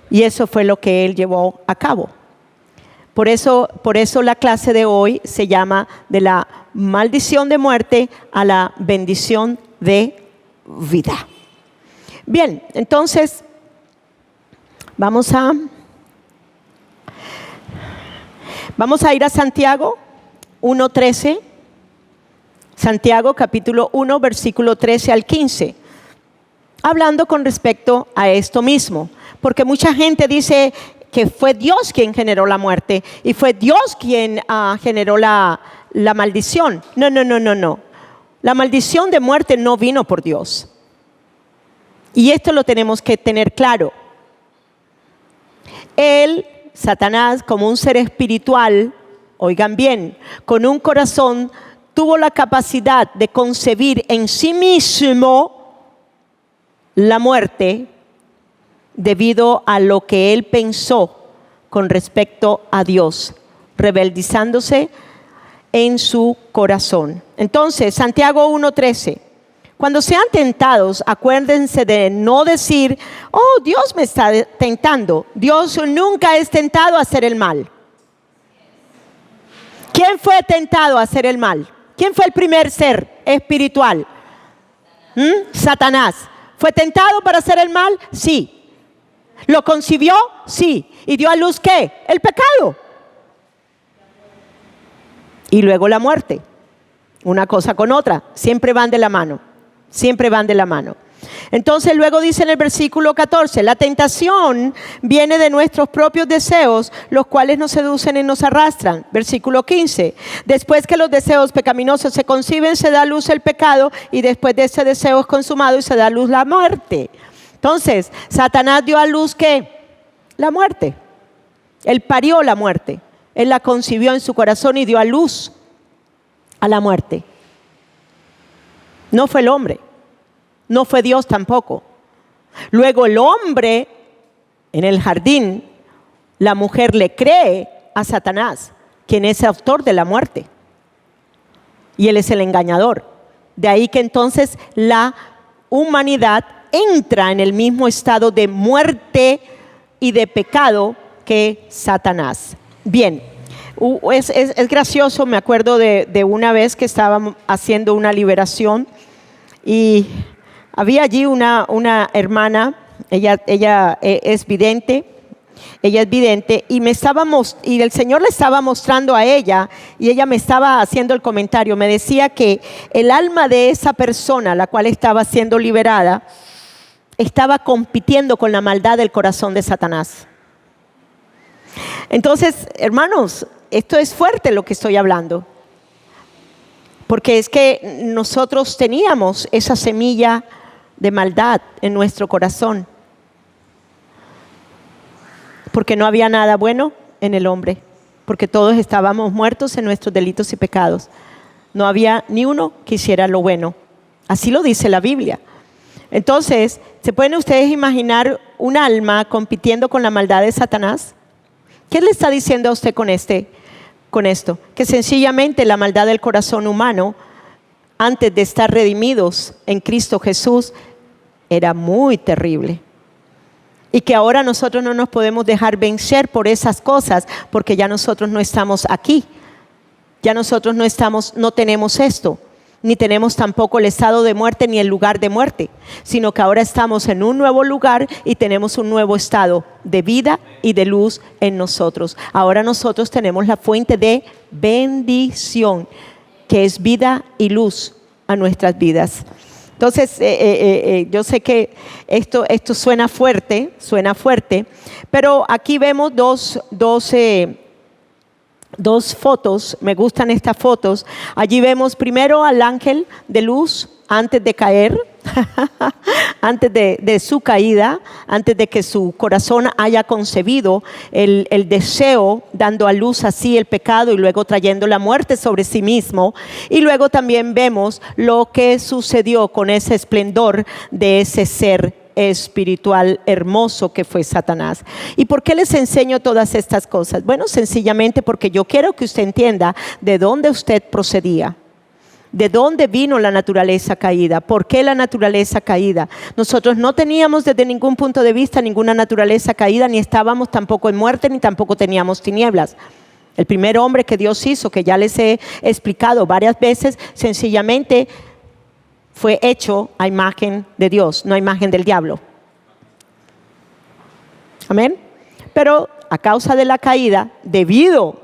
Y eso fue lo que él llevó a cabo. Por eso la clase de hoy se llama de la maldición de muerte a la bendición de vida. Bien, entonces vamos a ir a Santiago 1:13. Santiago capítulo 1, versículo 13 al 15. Hablando con respecto a esto mismo. Porque mucha gente dice que fue Dios quien generó la muerte y fue Dios quien generó la maldición. No. La maldición de muerte no vino por Dios. Y esto lo tenemos que tener claro. Él, Satanás, como un ser espiritual, oigan bien, con un corazón, tuvo la capacidad de concebir en sí mismo la muerte debido a lo que él pensó con respecto a Dios, rebeldizándose en su corazón. Entonces, Santiago 1:13. Cuando sean tentados, acuérdense de no decir, oh, Dios me está tentando. Dios nunca es tentado a hacer el mal. ¿Quién fue tentado a hacer el mal? ¿Quién fue el primer ser espiritual? Satanás. ¿Fue tentado para hacer el mal? Sí. ¿Lo concibió? Sí. ¿Y dio a luz qué? El pecado. Y luego la muerte. Una cosa con otra. Siempre van de la mano. Siempre van de la mano. Entonces luego dice en el versículo 14, la tentación viene de nuestros propios deseos, los cuales nos seducen y nos arrastran. Versículo 15, después que los deseos pecaminosos se conciben, se da a luz el pecado, y después de ese deseo es consumado y se da a luz la muerte. Entonces, Satanás dio a luz ¿qué? La muerte. Él parió la muerte. Él la concibió en su corazón y dio a luz a la muerte. No fue el hombre. No fue Dios tampoco. Luego el hombre en el jardín, la mujer le cree a Satanás, quien es el autor de la muerte. Y él es el engañador. De ahí que entonces la humanidad entra en el mismo estado de muerte y de pecado que Satanás. Bien, es gracioso, me acuerdo de una vez que estábamos haciendo una liberación y había allí una hermana, ella es vidente, y y el Señor le estaba mostrando a ella, y ella me estaba haciendo el comentario, me decía que el alma de esa persona, la cual estaba siendo liberada, estaba compitiendo con la maldad del corazón de Satanás. Entonces, hermanos, esto es fuerte lo que estoy hablando, porque es que nosotros teníamos esa semilla de maldad en nuestro corazón, porque no había nada bueno en el hombre, porque todos estábamos muertos en nuestros delitos y pecados. No había ni uno que hiciera lo bueno. Así lo dice la Biblia. Entonces, ¿se pueden ustedes imaginar un alma compitiendo con la maldad de Satanás? ¿Qué le está diciendo a usted con esto? Que sencillamente la maldad del corazón humano, antes de estar redimidos en Cristo Jesús, era muy terrible. Y que ahora nosotros no nos podemos dejar vencer por esas cosas, porque ya nosotros no estamos aquí. Ya nosotros no tenemos esto, ni tenemos tampoco el estado de muerte ni el lugar de muerte, sino que ahora estamos en un nuevo lugar y tenemos un nuevo estado de vida y de luz en nosotros. Ahora nosotros tenemos la fuente de bendición, que es vida y luz a nuestras vidas. Entonces, yo sé que esto suena fuerte, pero aquí vemos dos fotos. Me gustan estas fotos. Allí vemos primero al ángel de luz antes de caer, antes de su caída, antes de que su corazón haya concebido el deseo, dando a luz así el pecado y luego trayendo la muerte sobre sí mismo. Y luego también vemos lo que sucedió con ese esplendor de ese ser espiritual hermoso que fue Satanás. ¿Y por qué les enseño todas estas cosas? Bueno, sencillamente porque yo quiero que usted entienda de dónde usted procedía. ¿De dónde vino la naturaleza caída? ¿Por qué la naturaleza caída? Nosotros no teníamos desde ningún punto de vista ninguna naturaleza caída, ni estábamos tampoco en muerte, ni tampoco teníamos tinieblas. El primer hombre que Dios hizo, que ya les he explicado varias veces, sencillamente fue hecho a imagen de Dios, no a imagen del diablo. Amén. Pero a causa de la caída, debido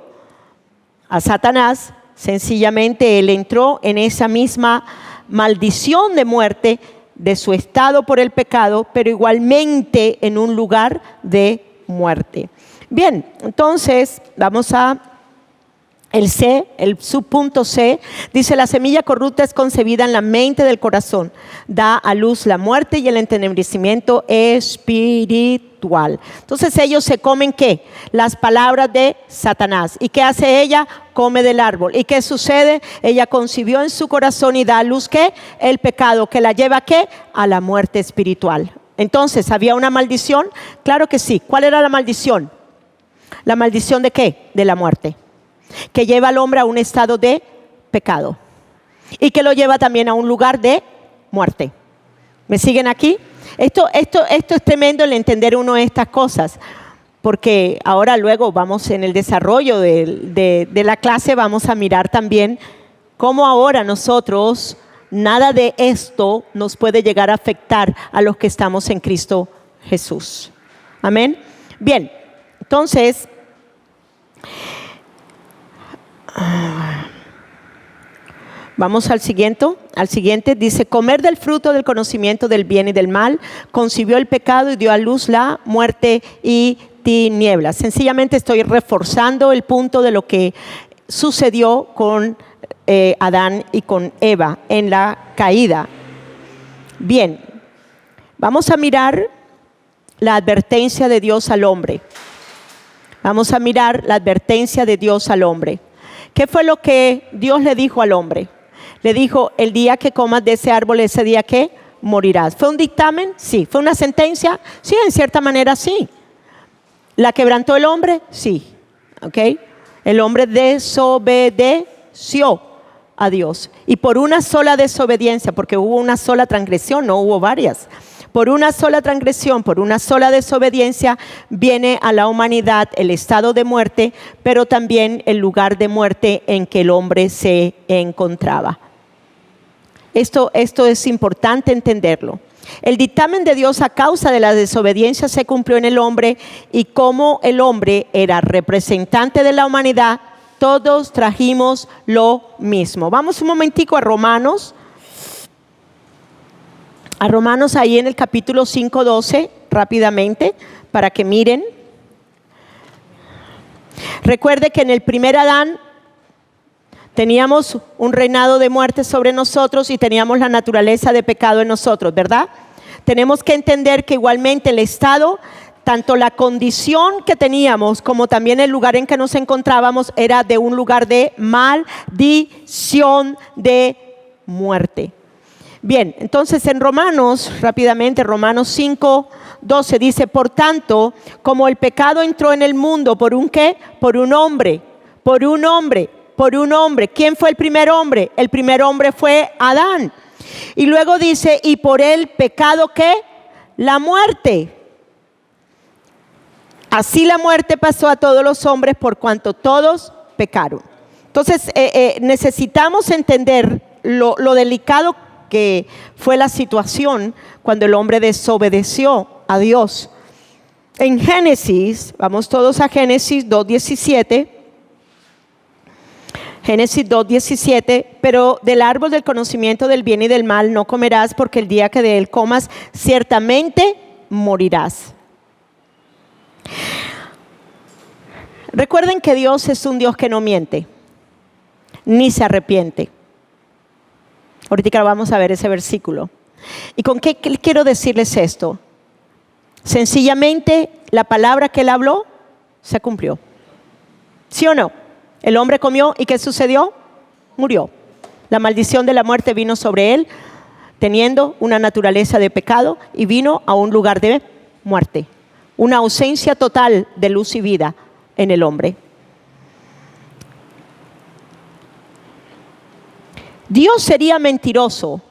a Satanás, sencillamente él entró en esa misma maldición de muerte de su estado por el pecado, pero igualmente en un lugar de muerte. Bien, entonces vamos a el subpunto C. Dice: la semilla corrupta es concebida en la mente del corazón, da a luz la muerte y el entenebrecimiento espiritual. Entonces ellos se comen ¿qué? Las palabras de Satanás. ¿Y qué hace ella? Come del árbol. ¿Y qué sucede? Ella concibió en su corazón y da a luz ¿qué? El pecado, que la lleva ¿qué? A la muerte espiritual. Entonces, ¿había una maldición? Claro que sí. ¿Cuál era la maldición? ¿La maldición de qué? De la muerte, que lleva al hombre a un estado de pecado y que lo lleva también a un lugar de muerte. ¿Me siguen aquí? Esto es tremendo el entender uno de estas cosas, porque ahora luego vamos en el desarrollo de la clase, vamos a mirar también cómo ahora nosotros, nada de esto nos puede llegar a afectar a los que estamos en Cristo Jesús. Amén. Bien, entonces vamos al siguiente. Dice: comer del fruto del conocimiento del bien y del mal, concibió el pecado y dio a luz la muerte y tinieblas. Sencillamente estoy reforzando el punto de lo que sucedió con Adán y con Eva en la caída. Bien, vamos a mirar la advertencia de Dios al hombre. Vamos a mirar la advertencia de Dios al hombre. ¿Qué fue lo que Dios le dijo al hombre? Le dijo: el día que comas de ese árbol, ese día que morirás. ¿Fue un dictamen? Sí. ¿Fue una sentencia? Sí, en cierta manera sí. ¿La quebrantó el hombre? Sí. ¿Ok? El hombre desobedeció a Dios. Y por una sola desobediencia, porque hubo una sola transgresión, no hubo varias. Por una sola transgresión, por una sola desobediencia, viene a la humanidad el estado de muerte, pero también el lugar de muerte en que el hombre se encontraba. Esto es importante entenderlo. El dictamen de Dios a causa de la desobediencia se cumplió en el hombre, y como el hombre era representante de la humanidad, todos trajimos lo mismo. Vamos un momentico a Romanos. A Romanos, ahí en el capítulo 5:12, rápidamente, para que miren. Recuerde que en el primer Adán teníamos un reinado de muerte sobre nosotros y teníamos la naturaleza de pecado en nosotros, ¿verdad? Tenemos que entender que igualmente el estado, tanto la condición que teníamos como también el lugar en que nos encontrábamos, era de un lugar de maldición, de muerte. Bien, entonces en Romanos, rápidamente, Romanos 5:12 dice, por tanto, como el pecado entró en el mundo, ¿por un qué? Por un hombre, por un hombre, por un hombre. ¿Quién fue el primer hombre? El primer hombre fue Adán. Y luego dice, y por el pecado, ¿qué? La muerte. Así la muerte pasó a todos los hombres por cuanto todos pecaron. Entonces necesitamos entender lo delicado que fue la situación cuando el hombre desobedeció a Dios. En Génesis, vamos todos a Génesis 2:17. Génesis 2:17, pero del árbol del conocimiento del bien y del mal no comerás, porque el día que de él comas, ciertamente morirás. Recuerden que Dios es un Dios que no miente, ni se arrepiente. Ahorita vamos a ver ese versículo. ¿Y con qué quiero decirles esto? Sencillamente, la palabra que él habló se cumplió. ¿Sí o no? El hombre comió y ¿qué sucedió? Murió. La maldición de la muerte vino sobre él, teniendo una naturaleza de pecado, y vino a un lugar de muerte. Una ausencia total de luz y vida en el hombre. Dios sería mentiroso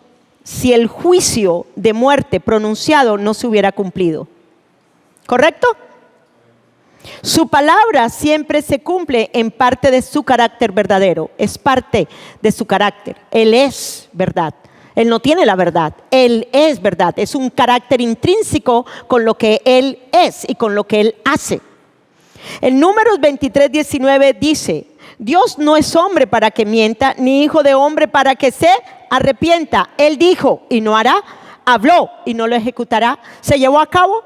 si el juicio de muerte pronunciado no se hubiera cumplido. ¿Correcto? Su palabra siempre se cumple en parte de su carácter verdadero. Es parte de su carácter. Él es verdad. Él no tiene la verdad. Él es verdad. Es un carácter intrínseco con lo que Él es y con lo que Él hace. En Números 23:19 dice, Dios no es hombre para que mienta, ni hijo de hombre para que se arrepienta. Él dijo y no hará, habló y no lo ejecutará. ¿Se llevó a cabo?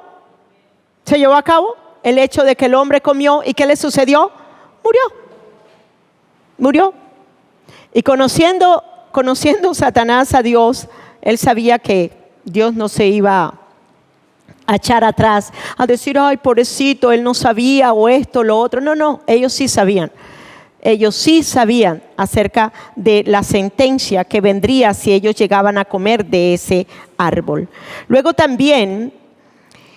¿Se llevó a cabo el hecho de que el hombre comió y qué le sucedió? Murió. Murió. Y conociendo Satanás a Dios, él sabía que Dios no se iba a echar atrás, a decir, ay, pobrecito, él no sabía, o esto, lo otro. No, ellos sí sabían. Ellos sí sabían acerca de la sentencia que vendría si ellos llegaban a comer de ese árbol. Luego también,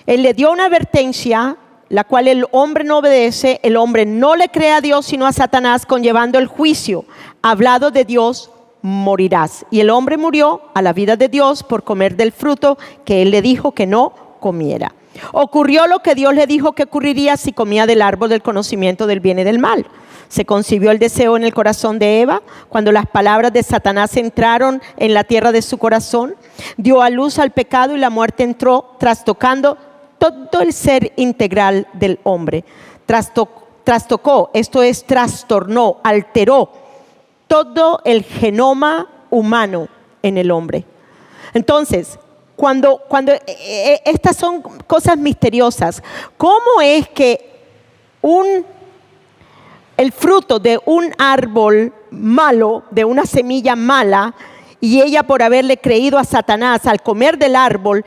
él le dio una advertencia, la cual el hombre no obedece, el hombre no le cree a Dios sino a Satanás, conllevando el juicio. Hablado de Dios, morirás. Y el hombre murió a la vida de Dios por comer del fruto que él le dijo que no comiera. Ocurrió lo que Dios le dijo que ocurriría si comía del árbol del conocimiento del bien y del mal. Se concibió el deseo en el corazón de Eva cuando las palabras de Satanás entraron en la tierra de su corazón. Dio a luz al pecado y la muerte entró, trastocando todo el ser integral del hombre. Trastocó, esto es, trastornó, alteró todo el genoma humano en el hombre. Entonces, cuando estas son cosas misteriosas, ¿cómo es que el fruto de un árbol malo, de una semilla mala, y ella por haberle creído a Satanás al comer del árbol,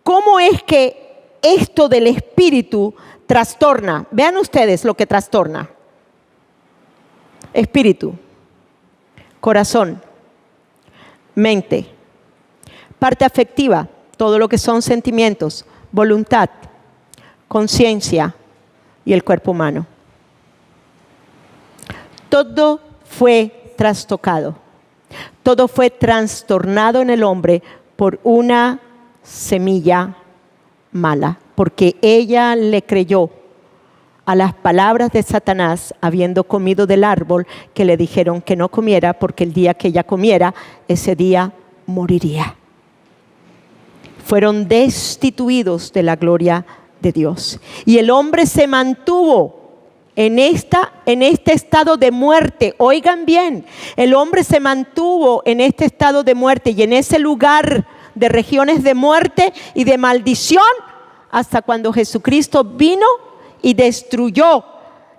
cómo es que esto del espíritu trastorna? Vean ustedes lo que trastorna. Espíritu, corazón, mente, parte afectiva, todo lo que son sentimientos, voluntad, conciencia y el cuerpo humano. Todo fue trastocado, todo fue trastornado en el hombre por una semilla mala, porque ella le creyó a las palabras de Satanás, habiendo comido del árbol que le dijeron que no comiera, porque el día que ella comiera, ese día moriría. Fueron destituidos de la gloria de Dios. Y el hombre se mantuvo en este estado de muerte. Oigan bien, el hombre se mantuvo en este estado de muerte y en ese lugar de regiones de muerte y de maldición hasta cuando Jesucristo vino y destruyó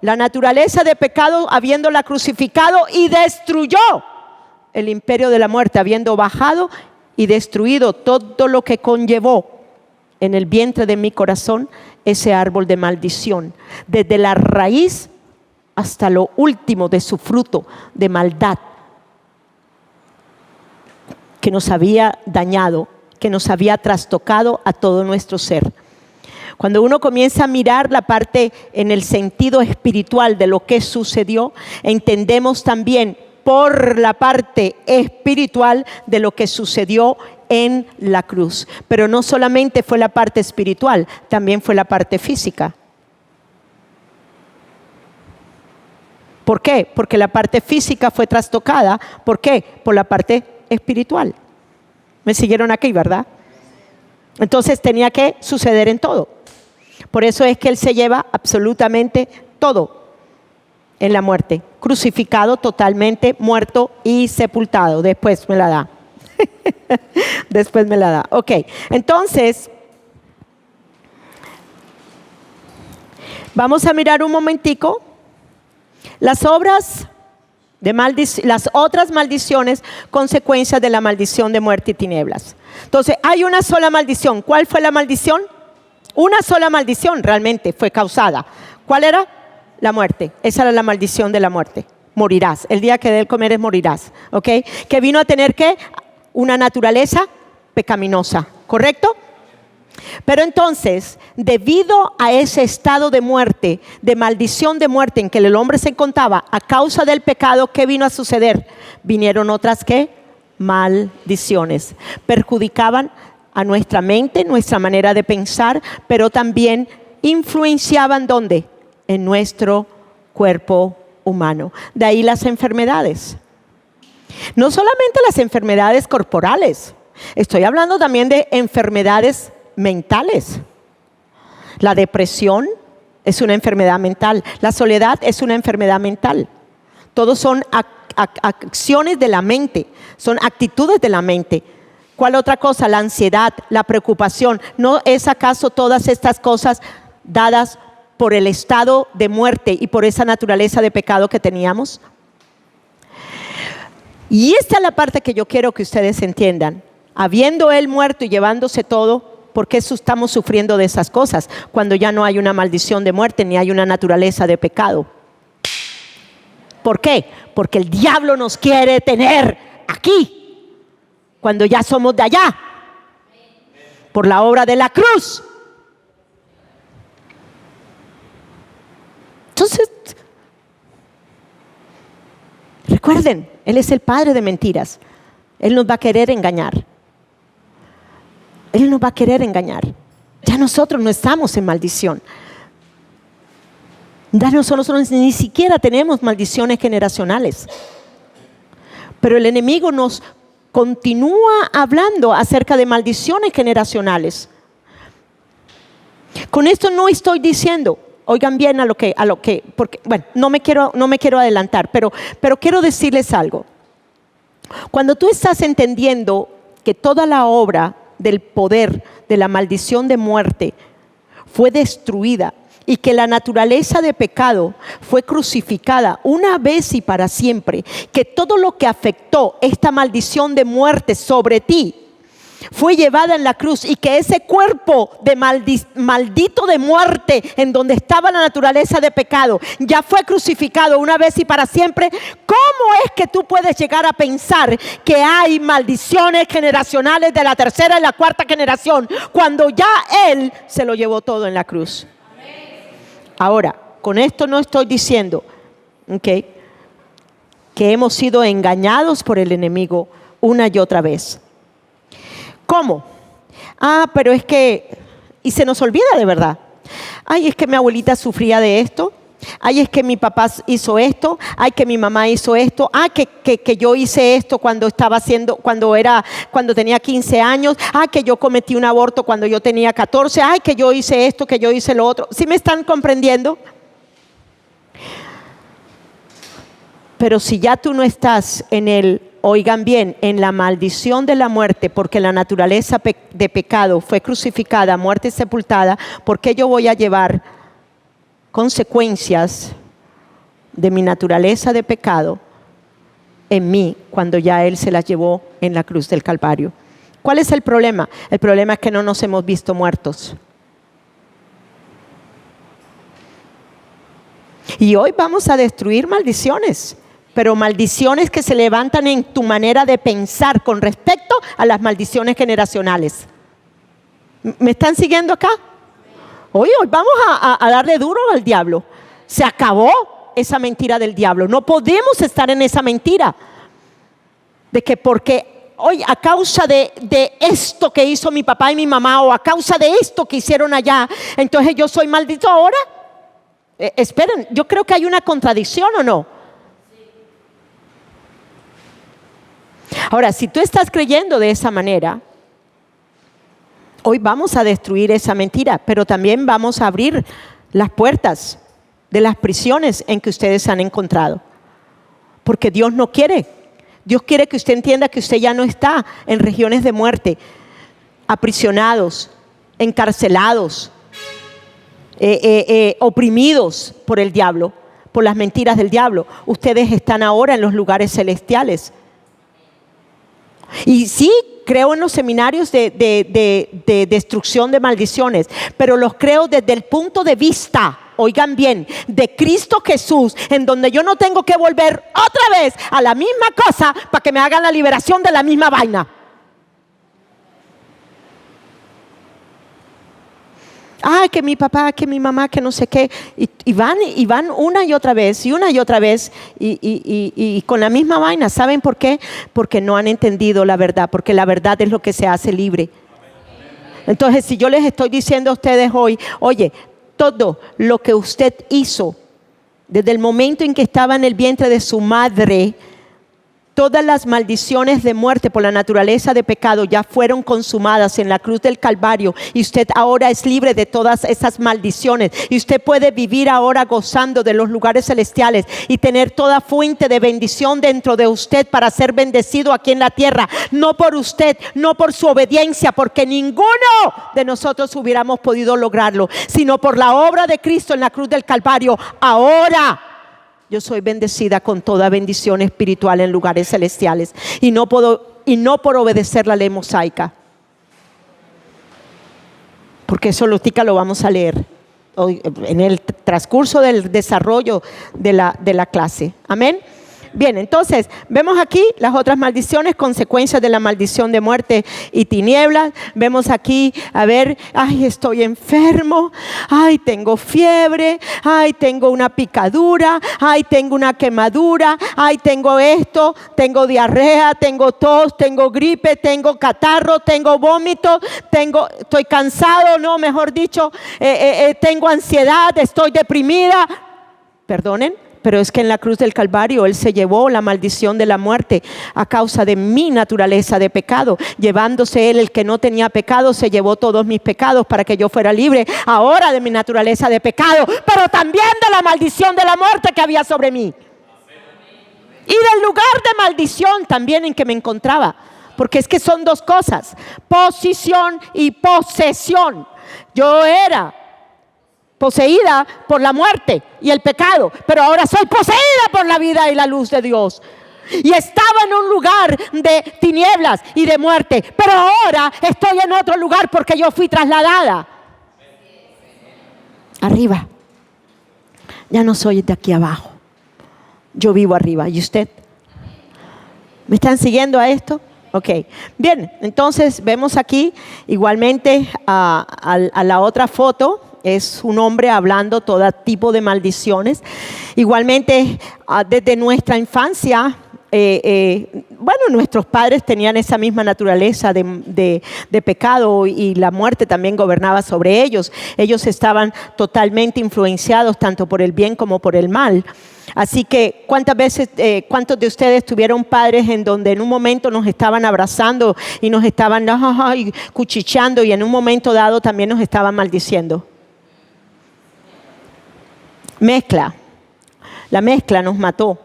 la naturaleza de pecado, habiéndola crucificado, y destruyó el imperio de la muerte, habiendo bajado y destruido todo lo que conllevó en el vientre de mi corazón ese árbol de maldición, desde la raíz hasta lo último de su fruto de maldad. que nos había dañado, que nos había trastocado a todo nuestro ser. Cuando uno comienza a mirar la parte en el sentido espiritual de lo que sucedió, entendemos también por la parte espiritual de lo que sucedió en la cruz. Pero no solamente fue la parte espiritual, también fue la parte física. ¿Por qué? Porque la parte física fue trastocada. ¿Por qué? Por la parte espiritual. ¿Me siguieron aquí, verdad? Entonces tenía que suceder en todo. Por eso es que Él se lleva absolutamente todo en la muerte. Crucificado totalmente, muerto y sepultado. Después me la da. Después me la da. Ok, entonces vamos a mirar un momentico las obras de las otras maldiciones, consecuencias de la maldición de muerte y tinieblas. Entonces hay una sola maldición. ¿Cuál fue la maldición? Una sola maldición realmente fue causada. ¿Cuál era? La muerte. Esa era la maldición de la muerte. Morirás. El día que de él comeres morirás. ¿Ok? Que vino a tener ¿qué? Una naturaleza pecaminosa. ¿Correcto? Pero entonces, debido a ese estado de muerte, de maldición de muerte en que el hombre se encontraba a causa del pecado, ¿qué vino a suceder? Vinieron otras ¿qué? Maldiciones. Perjudicaban a nuestra mente, nuestra manera de pensar, pero también influenciaban ¿dónde? En nuestro cuerpo humano. De ahí las enfermedades. No solamente las enfermedades corporales, estoy hablando también de enfermedades mentales. La depresión es una enfermedad mental. La soledad es una enfermedad mental. Todos son acciones de la mente, son actitudes de la mente. ¿Cuál otra cosa? La ansiedad, la preocupación. ¿No es acaso todas estas cosas dadas por el estado de muerte y por esa naturaleza de pecado que teníamos? Y esta es la parte que yo quiero que ustedes entiendan. Habiendo Él muerto y llevándose todo, ¿por qué estamos sufriendo de esas cosas? Cuando ya no hay una maldición de muerte ni hay una naturaleza de pecado. ¿Por qué? Porque el diablo nos quiere tener aquí, cuando ya somos de allá, por la obra de la cruz. Entonces, recuerden, Él es el padre de mentiras. Él nos va a querer engañar. Él nos va a querer engañar. Ya nosotros no estamos en maldición. Ya nosotros ni siquiera tenemos maldiciones generacionales. Pero el enemigo nos continúa hablando acerca de maldiciones generacionales. Con esto no estoy diciendo, oigan bien a lo que, porque, bueno, no me quiero adelantar, pero quiero decirles algo. Cuando tú estás entendiendo que toda la obra del poder de la maldición de muerte fue destruida y que la naturaleza de pecado fue crucificada una vez y para siempre, que todo lo que afectó esta maldición de muerte sobre ti fue llevada en la cruz y que ese cuerpo de maldito de muerte en donde estaba la naturaleza de pecado ya fue crucificado una vez y para siempre, ¿cómo es que tú puedes llegar a pensar que hay maldiciones generacionales de la tercera y la cuarta generación cuando ya Él se lo llevó todo en la cruz? Ahora, con esto no estoy diciendo que hemos sido engañados por el enemigo una y otra vez. ¿Cómo? Pero es que, y se nos olvida de verdad. Ay, es que mi abuelita sufría de esto. Ay, es que mi papá hizo esto. Ay, que mi mamá hizo esto. Que yo hice esto cuando tenía 15 años. Que yo cometí un aborto cuando yo tenía 14. Ay, que yo hice esto, que yo hice lo otro. ¿Sí me están comprendiendo? Pero si ya tú no estás oigan bien, en la maldición de la muerte, porque la naturaleza de pecado fue crucificada, muerta y sepultada, ¿por qué yo voy a llevar consecuencias de mi naturaleza de pecado en mí cuando ya Él se las llevó en la cruz del Calvario? ¿Cuál es el problema? El problema es que no nos hemos visto muertos. Y hoy vamos a destruir maldiciones, pero maldiciones que se levantan en tu manera de pensar con respecto a las maldiciones generacionales. ¿Me están siguiendo acá? Hoy vamos a darle duro al diablo. Se acabó esa mentira del diablo. No podemos estar en esa mentira de que porque hoy a causa de esto que hizo mi papá y mi mamá, o a causa de esto que hicieron allá, entonces yo soy maldito ahora. Esperen, yo creo que hay una contradicción, ¿o no? Ahora, si tú estás creyendo de esa manera, hoy vamos a destruir esa mentira, pero también vamos a abrir las puertas de las prisiones en que ustedes se han encontrado. Porque Dios no quiere. Dios quiere que usted entienda que usted ya no está en regiones de muerte, aprisionados, encarcelados, oprimidos por el diablo, por las mentiras del diablo. Ustedes están ahora en los lugares celestiales. Y sí, creo en los seminarios de destrucción de maldiciones, pero los creo desde el punto de vista, oigan bien, de Cristo Jesús, en donde yo no tengo que volver otra vez a la misma cosa para que me hagan la liberación de la misma vaina. Ay, que mi papá, que mi mamá, que no sé qué. Y van una y otra vez, y una y otra vez, y con la misma vaina. ¿Saben por qué? Porque no han entendido la verdad, porque la verdad es lo que se hace libre. Entonces, si yo les estoy diciendo a ustedes hoy, oye, todo lo que usted hizo desde el momento en que estaba en el vientre de su madre, todas las maldiciones de muerte por la naturaleza de pecado ya fueron consumadas en la cruz del Calvario, y usted ahora es libre de todas esas maldiciones, y usted puede vivir ahora gozando de los lugares celestiales y tener toda fuente de bendición dentro de usted para ser bendecido aquí en la tierra. No por usted, no por su obediencia, porque ninguno de nosotros hubiéramos podido lograrlo, sino por la obra de Cristo en la cruz del Calvario. Ahora yo soy bendecida con toda bendición espiritual en lugares celestiales, y no por obedecer la ley mosaica, porque eso lo vamos a leer hoy en el transcurso del desarrollo de la clase. Amén. Bien, entonces vemos aquí las otras maldiciones, consecuencias de la maldición de muerte y tinieblas. Vemos aquí, a ver, ay, estoy enfermo, ay, tengo fiebre, ay, tengo una picadura, ay, tengo una quemadura, ay, tengo esto, tengo diarrea, tengo tos, tengo gripe, tengo catarro, tengo vómito, estoy cansado, no, mejor dicho, tengo ansiedad, estoy deprimida. Perdonen, pero es que en la cruz del Calvario Él se llevó la maldición de la muerte a causa de mi naturaleza de pecado. Llevándose Él el que no tenía pecado, se llevó todos mis pecados para que yo fuera libre ahora de mi naturaleza de pecado, pero también de la maldición de la muerte que había sobre mí. Y del lugar de maldición también en que me encontraba. Porque es que son dos cosas: posición y posesión. Yo era poseída por la muerte y el pecado, pero ahora soy poseída por la vida y la luz de Dios. Y estaba en un lugar de tinieblas y de muerte, pero ahora estoy en otro lugar porque yo fui trasladada arriba. Ya no soy de aquí abajo, yo vivo arriba. ¿Y usted? ¿Me están siguiendo a esto? Ok, bien, entonces vemos aquí igualmente a la otra foto. Es un hombre hablando todo tipo de maldiciones. Igualmente, desde nuestra infancia, nuestros padres tenían esa misma naturaleza de pecado, y la muerte también gobernaba sobre ellos. Ellos estaban totalmente influenciados tanto por el bien como por el mal. Así que, ¿cuántos de ustedes tuvieron padres en donde en un momento nos estaban abrazando y nos estaban cuchicheando, y en un momento dado también nos estaban maldiciendo? Mezcla. La mezcla nos mató.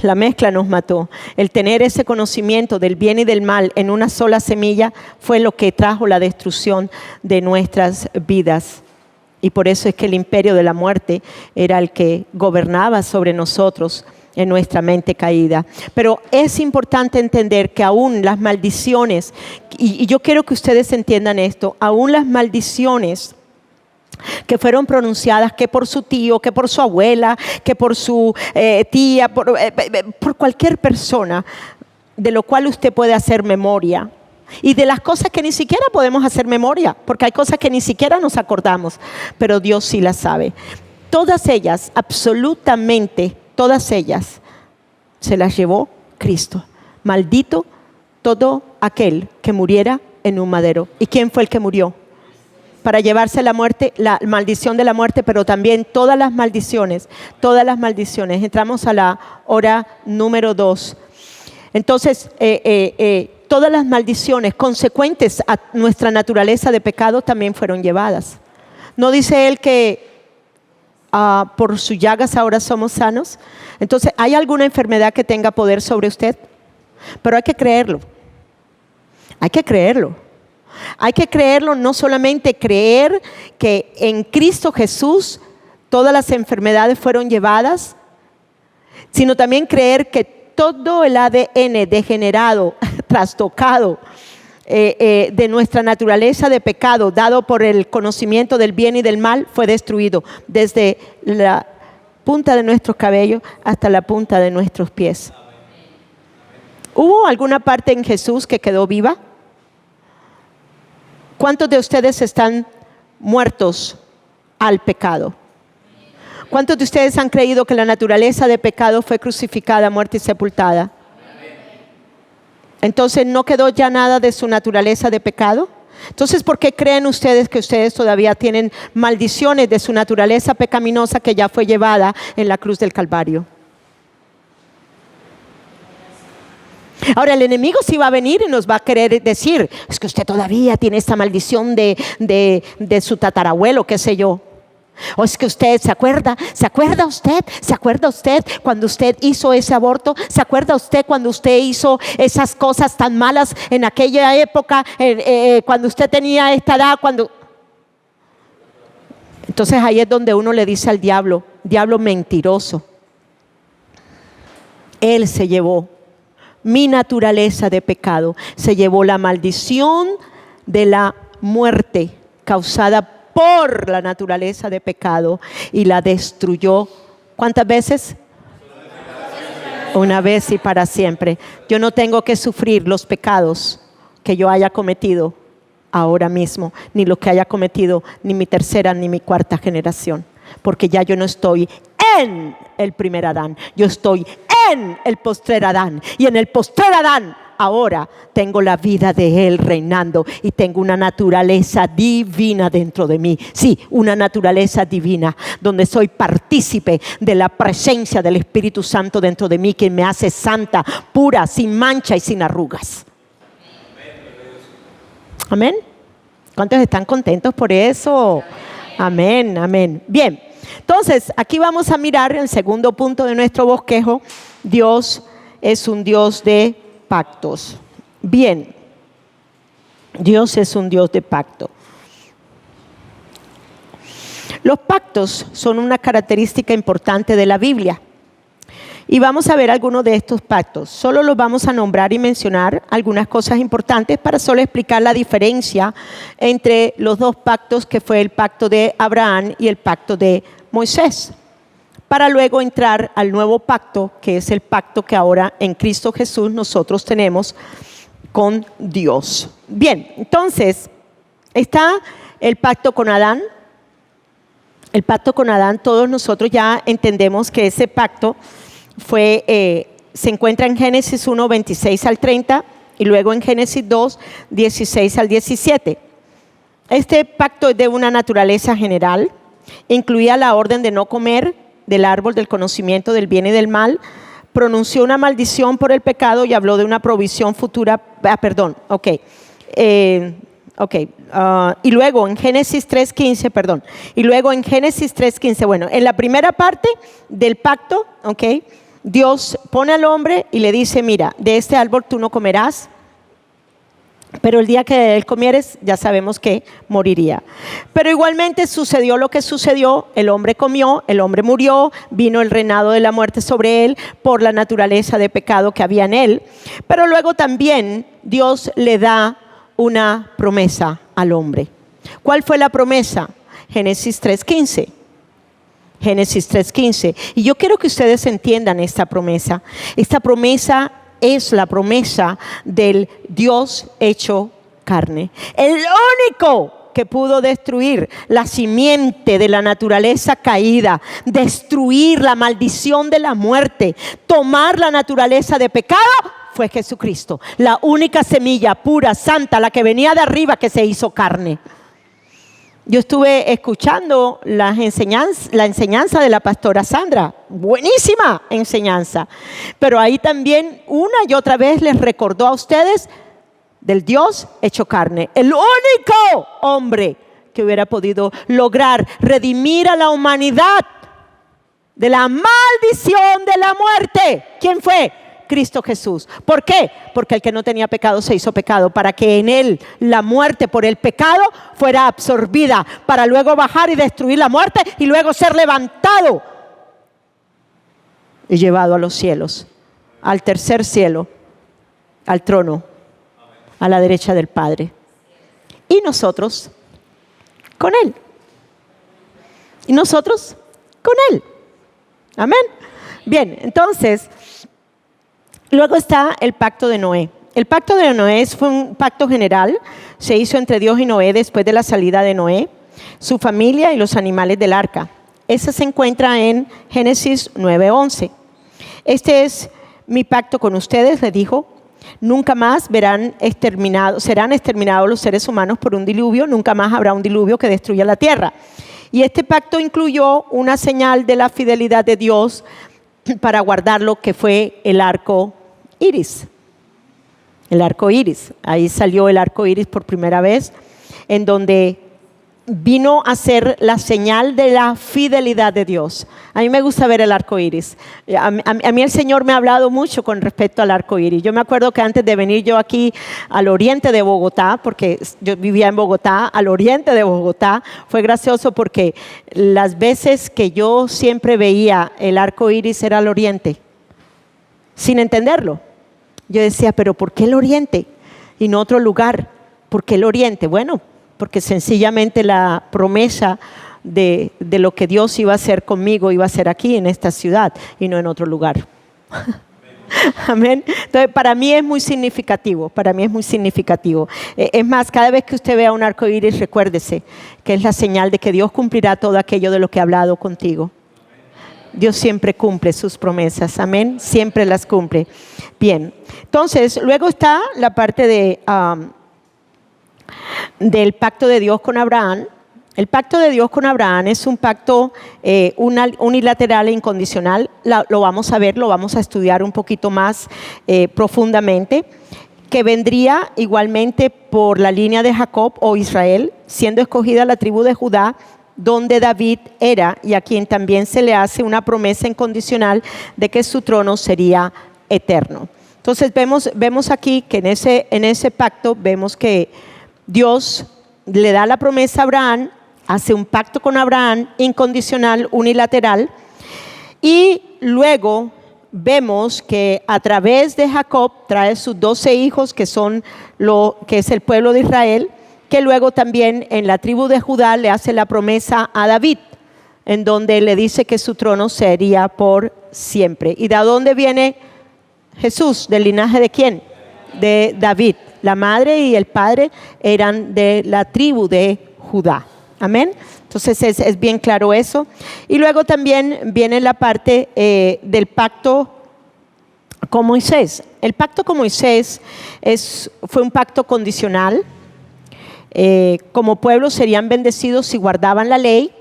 La mezcla nos mató. El tener ese conocimiento del bien y del mal en una sola semilla fue lo que trajo la destrucción de nuestras vidas. Y por eso es que el imperio de la muerte era el que gobernaba sobre nosotros en nuestra mente caída. Pero es importante entender que aún las maldiciones, y yo quiero que ustedes entiendan esto, aún las maldiciones que fueron pronunciadas, que por su tío, que por su abuela, que por su tía, por cualquier persona, de lo cual usted puede hacer memoria. Y de las cosas que ni siquiera podemos hacer memoria, porque hay cosas que ni siquiera nos acordamos, pero Dios sí las sabe. Todas ellas, absolutamente todas ellas, se las llevó Cristo. Maldito todo aquel que muriera en un madero. ¿Y quién fue el que murió? Para llevarse la muerte, la maldición de la muerte, pero también todas las maldiciones. Entramos a la hora número 2. Entonces, todas las maldiciones consecuentes a nuestra naturaleza de pecado también fueron llevadas. ¿No dice él que por sus llagas ahora somos sanos? Entonces, ¿hay alguna enfermedad que tenga poder sobre usted? Pero hay que creerlo. Hay que creerlo. Hay que creerlo, no solamente creer que en Cristo Jesús todas las enfermedades fueron llevadas, sino también creer que todo el ADN degenerado, trastocado de nuestra naturaleza de pecado, dado por el conocimiento del bien y del mal, fue destruido desde la punta de nuestros cabellos hasta la punta de nuestros pies. ¿Hubo alguna parte en Jesús que quedó viva? ¿Cuántos de ustedes están muertos al pecado? ¿Cuántos de ustedes han creído que la naturaleza de pecado fue crucificada, muerta y sepultada? Entonces, ¿no quedó ya nada de su naturaleza de pecado? Entonces, ¿por qué creen ustedes que ustedes todavía tienen maldiciones de su naturaleza pecaminosa que ya fue llevada en la cruz del Calvario? Ahora, el enemigo sí va a venir y nos va a querer decir, es que usted todavía tiene esta maldición de su tatarabuelo, qué sé yo. O es que usted ¿se acuerda usted cuando usted hizo ese aborto? ¿Se acuerda usted cuando usted hizo esas cosas tan malas en aquella época, cuando usted tenía esta edad? Entonces ahí es donde uno le dice al diablo, diablo mentiroso. Él se llevó mi naturaleza de pecado, se llevó la maldición de la muerte causada por la naturaleza de pecado y la destruyó. ¿Cuántas veces? Una vez y para siempre. Yo no tengo que sufrir los pecados que yo haya cometido ahora mismo, ni lo que haya cometido ni mi tercera ni mi cuarta generación, porque ya yo no estoy en el primer Adán, yo estoy en el postrer Adán, y en el postrer Adán ahora tengo la vida de Él reinando y tengo una naturaleza divina dentro de mí. Sí, una naturaleza divina donde soy partícipe de la presencia del Espíritu Santo dentro de mí, que me hace santa, pura, sin mancha y sin arrugas. Amén. ¿Cuántos están contentos por eso? Amén, amén. Bien, entonces aquí vamos a mirar el segundo punto de nuestro bosquejo. Dios es un Dios de pactos. Bien, Dios es un Dios de pacto. Los pactos son una característica importante de la Biblia. Y vamos a ver algunos de estos pactos. Solo los vamos a nombrar y mencionar algunas cosas importantes para solo explicar la diferencia entre los dos pactos, que fue el pacto de Abraham y el pacto de Moisés, para luego entrar al nuevo pacto, que es el pacto que ahora en Cristo Jesús nosotros tenemos con Dios. Bien, entonces está el pacto con Adán. El pacto con Adán, todos nosotros ya entendemos que ese pacto se encuentra en Génesis 1, 26 al 30 y luego en Génesis 2, 16 al 17. Este pacto es de una naturaleza general, incluía la orden de no comer del árbol del conocimiento del bien y del mal, pronunció una maldición por el pecado y habló de una provisión futura. Y luego en Génesis 3:15, bueno, en la primera parte del pacto, Dios pone al hombre y le dice, mira, de este árbol tú no comerás, pero el día que él comieres ya sabemos que moriría. Pero igualmente sucedió lo que sucedió, el hombre comió, el hombre murió, vino el reinado de la muerte sobre él por la naturaleza de pecado que había en él. Pero luego también Dios le da una promesa al hombre. ¿Cuál fue la promesa? Génesis 3:15. Génesis 3:15. Y yo quiero que ustedes entiendan esta promesa. Esta promesa es la promesa del Dios hecho carne. El único que pudo destruir la simiente de la naturaleza caída, destruir la maldición de la muerte, tomar la naturaleza de pecado, fue Jesucristo. La única semilla pura, santa, la que venía de arriba, que se hizo carne. Yo estuve escuchando la enseñanza de la pastora Sandra. Buenísima enseñanza. Pero ahí también una y otra vez les recordó a ustedes del Dios hecho carne. El único hombre que hubiera podido lograr redimir a la humanidad de la maldición de la muerte. ¿Quién fue? Cristo Jesús. ¿Por qué? Porque el que no tenía pecado se hizo pecado, para que en él la muerte por el pecado fuera absorbida, para luego bajar y destruir la muerte y luego ser levantado y llevado a los cielos, al tercer cielo, al trono, a la derecha del Padre. Y nosotros con él. Y nosotros con él. Amén. Bien, entonces luego está el pacto de Noé. El pacto de Noé fue un pacto general, se hizo entre Dios y Noé después de la salida de Noé, su familia y los animales del arca. Ese se encuentra en Génesis 9:11. Este es mi pacto con ustedes, le dijo. Nunca más serán exterminados los seres humanos por un diluvio, nunca más habrá un diluvio que destruya la tierra. Y este pacto incluyó una señal de la fidelidad de Dios para guardarlo, que fue el arco iris. El arco iris. Ahí salió el arco iris por primera vez, en donde vino a ser la señal de la fidelidad de Dios. A mí me gusta ver el arco iris. A mí el Señor me ha hablado mucho con respecto al arco iris. Yo me acuerdo que antes de venir yo aquí al oriente de Bogotá, porque yo vivía en Bogotá, al oriente de Bogotá, fue gracioso porque las veces que yo siempre veía el arco iris era al oriente, sin entenderlo. Yo decía, pero ¿por qué el oriente y no otro lugar? ¿Por qué el oriente? Bueno, porque sencillamente la promesa de lo que Dios iba a hacer conmigo iba a ser aquí en esta ciudad y no en otro lugar. Amén. Entonces, para mí es muy significativo, Es más, cada vez que usted vea un arco iris, recuérdese que es la señal de que Dios cumplirá todo aquello de lo que ha hablado contigo. Dios siempre cumple sus promesas, amén, siempre las cumple. Bien, entonces, luego está la parte del pacto de Dios con Abraham. El pacto de Dios con Abraham es un pacto unilateral e incondicional. Lo vamos a ver, lo vamos a estudiar un poquito más profundamente, que vendría igualmente por la línea de Jacob o Israel, siendo escogida la tribu de Judá, donde David era, y a quien también se le hace una promesa incondicional de que su trono sería eterno. Entonces vemos aquí que en ese pacto vemos que Dios le da la promesa a Abraham, hace un pacto con Abraham incondicional, unilateral, y luego vemos que a través de Jacob trae sus 12 hijos, que es el pueblo de Israel, que luego también en la tribu de Judá le hace la promesa a David, en donde le dice que su trono sería por siempre. ¿Y de dónde viene Jesús? ¿Del linaje de quién? De David. La madre y el padre eran de la tribu de Judá. Amén. Entonces es bien claro eso. Y luego también viene la parte del pacto con Moisés. El pacto con Moisés fue un pacto condicional. Como pueblo serían bendecidos si guardaban la ley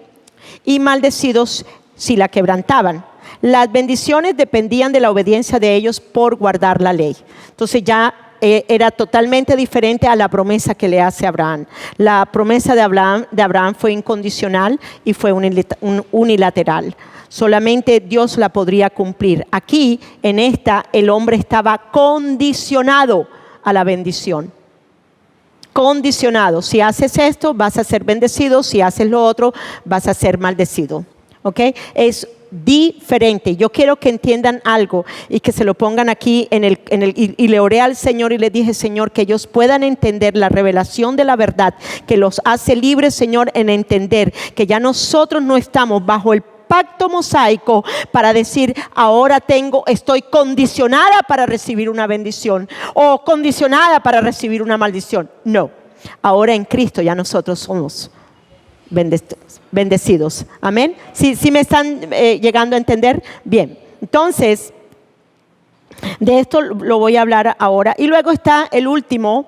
y maldecidos si la quebrantaban. Las bendiciones dependían de la obediencia de ellos por guardar la ley. Entonces ya era totalmente diferente a la promesa que le hace Abraham. La promesa de Abraham fue incondicional y fue unilateral. Solamente Dios la podría cumplir. Aquí, en esta, el hombre estaba condicionado a la bendición. Condicionado. Si haces esto, vas a ser bendecido. Si haces lo otro, vas a ser maldecido. ¿Ok? Es diferente. Yo quiero que entiendan algo y que se lo pongan aquí y le oré al Señor y le dije, Señor, que ellos puedan entender la revelación de la verdad, que los hace libres, Señor, en entender que ya nosotros no estamos bajo el pacto mosaico para decir, ahora estoy condicionada para recibir una bendición o condicionada para recibir una maldición. No, ahora en Cristo ya nosotros somos bendecidos. Amén. ¿Sí me están llegando a entender? Bien, entonces de esto lo voy a hablar ahora. Y luego está el último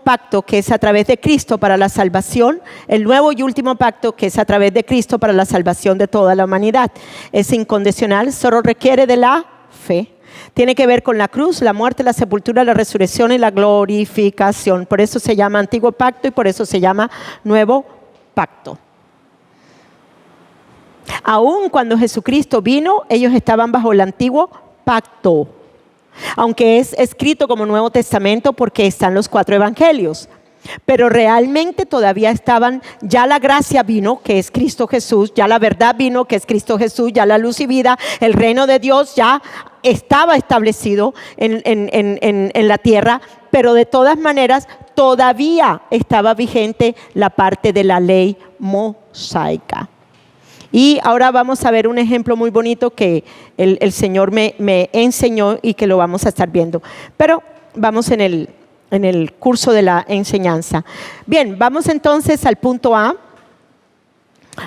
pacto, que es a través de Cristo para la salvación. El nuevo y último pacto, que es a través de Cristo para la salvación de toda la humanidad. Es incondicional, solo requiere de la fe. Tiene que ver con la cruz, la muerte, la sepultura, la resurrección y la glorificación. Por eso se llama antiguo pacto y por eso se llama nuevo pacto. Aún cuando Jesucristo vino, ellos estaban bajo el antiguo pacto, aunque es escrito como Nuevo Testamento porque están los 4 evangelios, pero realmente todavía estaban, ya la gracia vino, que es Cristo Jesús, ya la verdad vino, que es Cristo Jesús, ya la luz y vida, el reino de Dios ya estaba establecido en la tierra, pero de todas maneras todavía estaba vigente la parte de la ley mosaica. Y ahora vamos a ver un ejemplo muy bonito que el Señor me enseñó y que lo vamos a estar viendo. Pero vamos en el curso de la enseñanza. Bien, vamos entonces al punto A.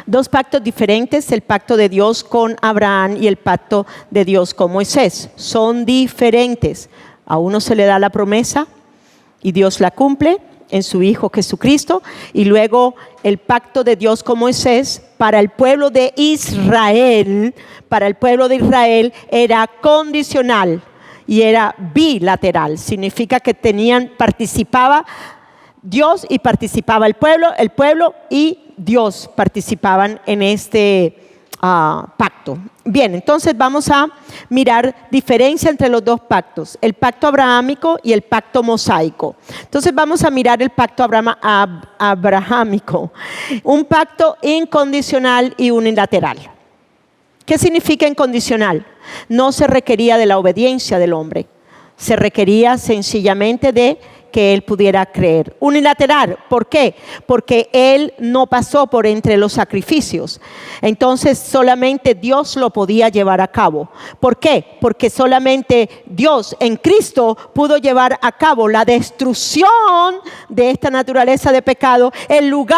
2 pactos diferentes, el pacto de Dios con Abraham y el pacto de Dios con Moisés. Son diferentes. A uno se le da la promesa y Dios la cumple en su Hijo Jesucristo, y luego el pacto de Dios con Moisés para el pueblo de Israel. Para el pueblo de Israel era condicional y era bilateral. Significa que participaba Dios y participaba el pueblo y Dios participaban en este pacto. Bien, entonces vamos a mirar diferencia entre los 2 pactos, el pacto abrahámico y el pacto mosaico. Entonces vamos a mirar el pacto abrahámico, un pacto incondicional y unilateral. ¿Qué significa incondicional? No se requería de la obediencia del hombre, se requería sencillamente de que él pudiera creer. Unilateral, ¿por qué? Porque él no pasó por entre los sacrificios. Entonces solamente Dios lo podía llevar a cabo. ¿Por qué? Porque solamente Dios en Cristo pudo llevar a cabo la destrucción de esta naturaleza de pecado, el lugar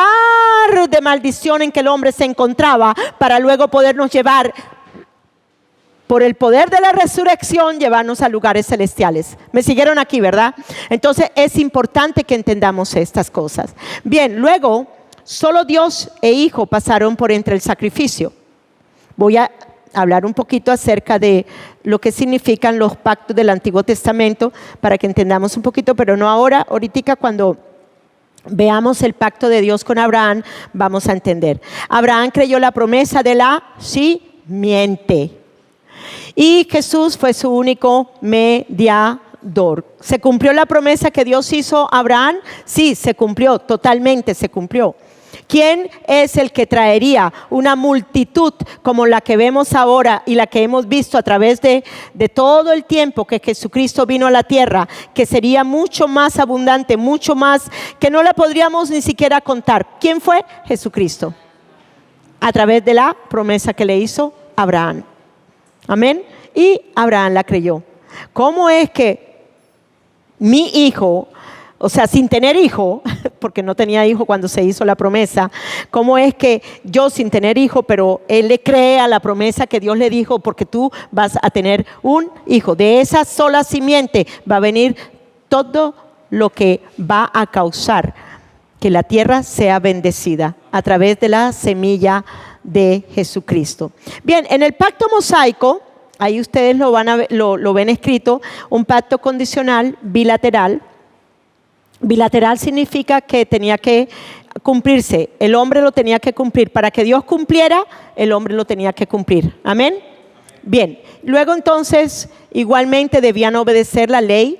de maldición en que el hombre se encontraba, para luego podernos llevar por el poder de la resurrección, llevarnos a lugares celestiales. ¿Me siguieron aquí, verdad? Entonces es importante que entendamos estas cosas. Bien, luego, solo Dios e Hijo pasaron por entre el sacrificio. Voy a hablar un poquito acerca de lo que significan los pactos del Antiguo Testamento para que entendamos un poquito, pero no ahora. Ahorita cuando veamos el pacto de Dios con Abraham, vamos a entender. Abraham creyó la promesa de la simiente. Y Jesús fue su único mediador. ¿Se cumplió la promesa que Dios hizo a Abraham? Sí, se cumplió, totalmente se cumplió. ¿Quién es el que traería una multitud como la que vemos ahora y la que hemos visto a través de todo el tiempo que Jesucristo vino a la tierra, que sería mucho más abundante, mucho más, que no la podríamos ni siquiera contar? ¿Quién fue? Jesucristo, a través de la promesa que le hizo a Abraham. Amén. Y Abraham la creyó. ¿Cómo es que mi hijo, o sea, sin tener hijo, porque no tenía hijo cuando se hizo la promesa, cómo es que yo sin tener hijo, pero él le cree a la promesa que Dios le dijo, porque tú vas a tener un hijo? De esa sola simiente va a venir todo lo que va a causar que la tierra sea bendecida a través de la semilla de Jesucristo. Bien, en el pacto mosaico, ahí ustedes lo ven escrito, un pacto condicional bilateral. Bilateral significa que tenía que cumplirse, el hombre lo tenía que cumplir. Para que Dios cumpliera, el hombre lo tenía que cumplir. Amén. Bien, luego entonces igualmente debían obedecer la ley,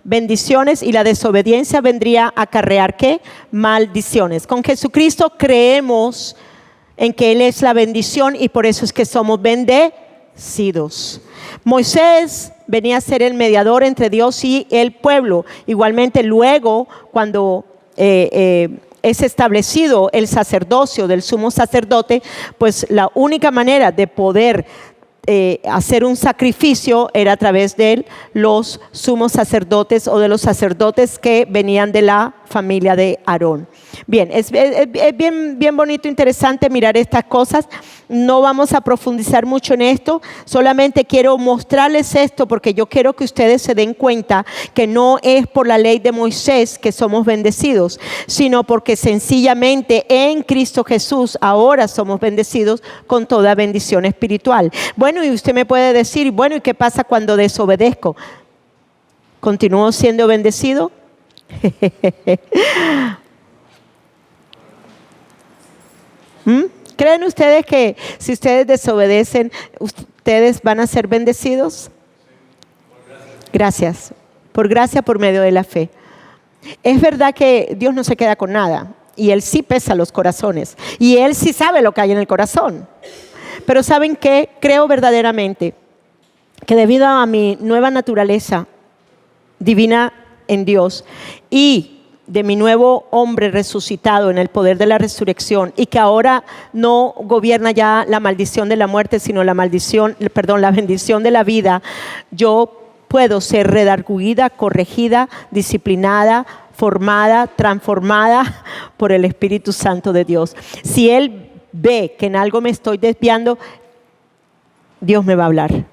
bendiciones, y la desobediencia vendría a acarrear ¿qué? Maldiciones. Con Jesucristo creemos en que Él es la bendición y por eso es que somos bendecidos. Moisés venía a ser el mediador entre Dios y el pueblo. Igualmente luego, cuando es establecido el sacerdocio del sumo sacerdote, pues la única manera de poder hacer un sacrificio era a través de los sumos sacerdotes o de los sacerdotes que venían de la familia de Aarón. Bien, es bien bonito, interesante mirar estas cosas. No vamos a profundizar mucho en esto, solamente quiero mostrarles esto porque yo quiero que ustedes se den cuenta que no es por la ley de Moisés que somos bendecidos, sino porque sencillamente en Cristo Jesús ahora somos bendecidos con toda bendición espiritual. Bueno, y usted me puede decir, bueno, ¿y qué pasa cuando desobedezco? ¿Continúo siendo bendecido? ¿Creen ustedes que si ustedes desobedecen, ustedes van a ser bendecidos? Gracias. Por gracia, por medio de la fe. Es verdad que Dios no se queda con nada y Él sí pesa los corazones y Él sí sabe lo que hay en el corazón. Pero ¿saben qué? Creo verdaderamente que debido a mi nueva naturaleza divina en Dios y de mi nuevo hombre resucitado en el poder de la resurrección y que ahora no gobierna ya la maldición de la muerte, sino la bendición de la vida, yo puedo ser redarguida, corregida, disciplinada, formada, transformada por el Espíritu Santo de Dios. Si Él ve que en algo me estoy desviando, Dios me va a hablar.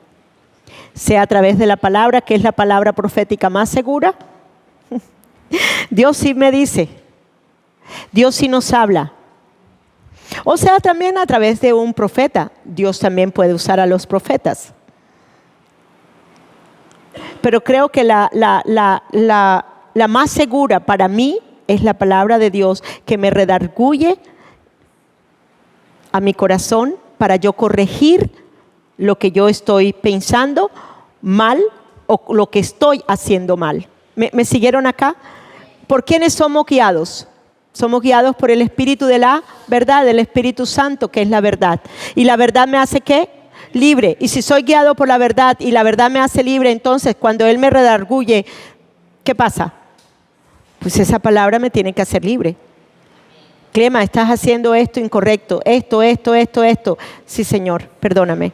Sea a través de la palabra, que es la palabra profética más segura. Dios sí me dice, Dios sí nos habla. O sea, también a través de un profeta. Dios también puede usar a los profetas. Pero creo que la más segura para mí es la palabra de Dios, que me redarguye a mi corazón para yo corregir lo que yo estoy pensando mal o lo que estoy haciendo mal. ¿Me siguieron acá? ¿Por quiénes somos guiados? Somos guiados por el Espíritu de la verdad, del Espíritu Santo, que es la verdad. ¿Y la verdad me hace qué? Libre. Y si soy guiado por la verdad y la verdad me hace libre, entonces cuando Él me redarguye, ¿qué pasa? Pues esa palabra me tiene que hacer libre. Clema, estás haciendo esto incorrecto, esto. Sí, Señor, perdóname.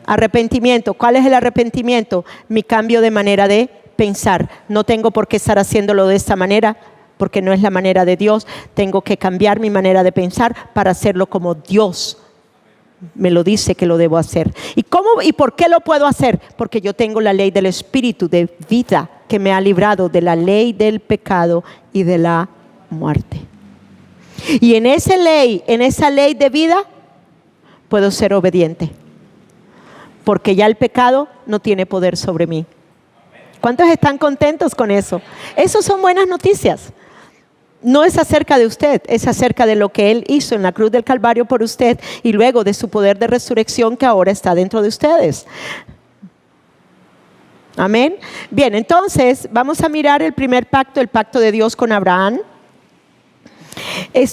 Arrepentimiento. ¿Cuál es el arrepentimiento? Mi cambio de manera de pensar. No tengo por qué estar haciéndolo de esta manera, porque no es la manera de Dios. Tengo que cambiar mi manera de pensar para hacerlo como Dios me lo dice que lo debo hacer. ¿Y cómo y por qué lo puedo hacer? Porque yo tengo la ley del Espíritu de vida que me ha librado de la ley del pecado y de la muerte. Y en esa ley de vida puedo ser obediente, porque ya el pecado no tiene poder sobre mí. ¿Cuántos están contentos con eso? Esas son buenas noticias. No es acerca de usted, es acerca de lo que Él hizo en la cruz del Calvario por usted y luego de su poder de resurrección que ahora está dentro de ustedes. Amén. Bien, entonces vamos a mirar el primer pacto, el pacto de Dios con Abraham. El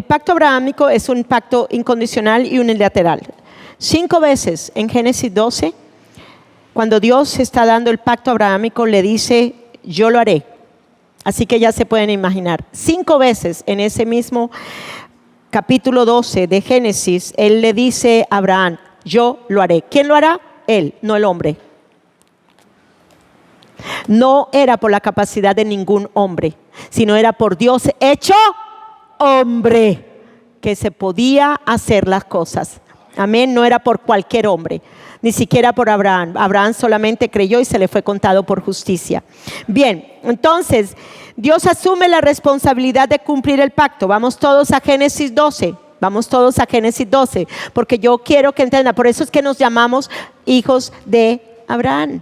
pacto abrahámico es un pacto incondicional y unilateral. 5 veces en Génesis 12, cuando Dios está dando el pacto abrahámico, le dice, yo lo haré. Así que ya se pueden imaginar. 5 veces en ese mismo capítulo 12 de Génesis, Él le dice a Abraham, yo lo haré. ¿Quién lo hará? Él, no el hombre. No era por la capacidad de ningún hombre, sino era por Dios hecho hombre, que se podía hacer las cosas. Amén, no era por cualquier hombre, ni siquiera por Abraham. Abraham solamente creyó y se le fue contado por justicia. Bien, entonces Dios asume la responsabilidad de cumplir el pacto. Vamos todos a Génesis 12. Vamos todos a Génesis 12, porque yo quiero que entiendan. Por eso es que nos llamamos hijos de Abraham.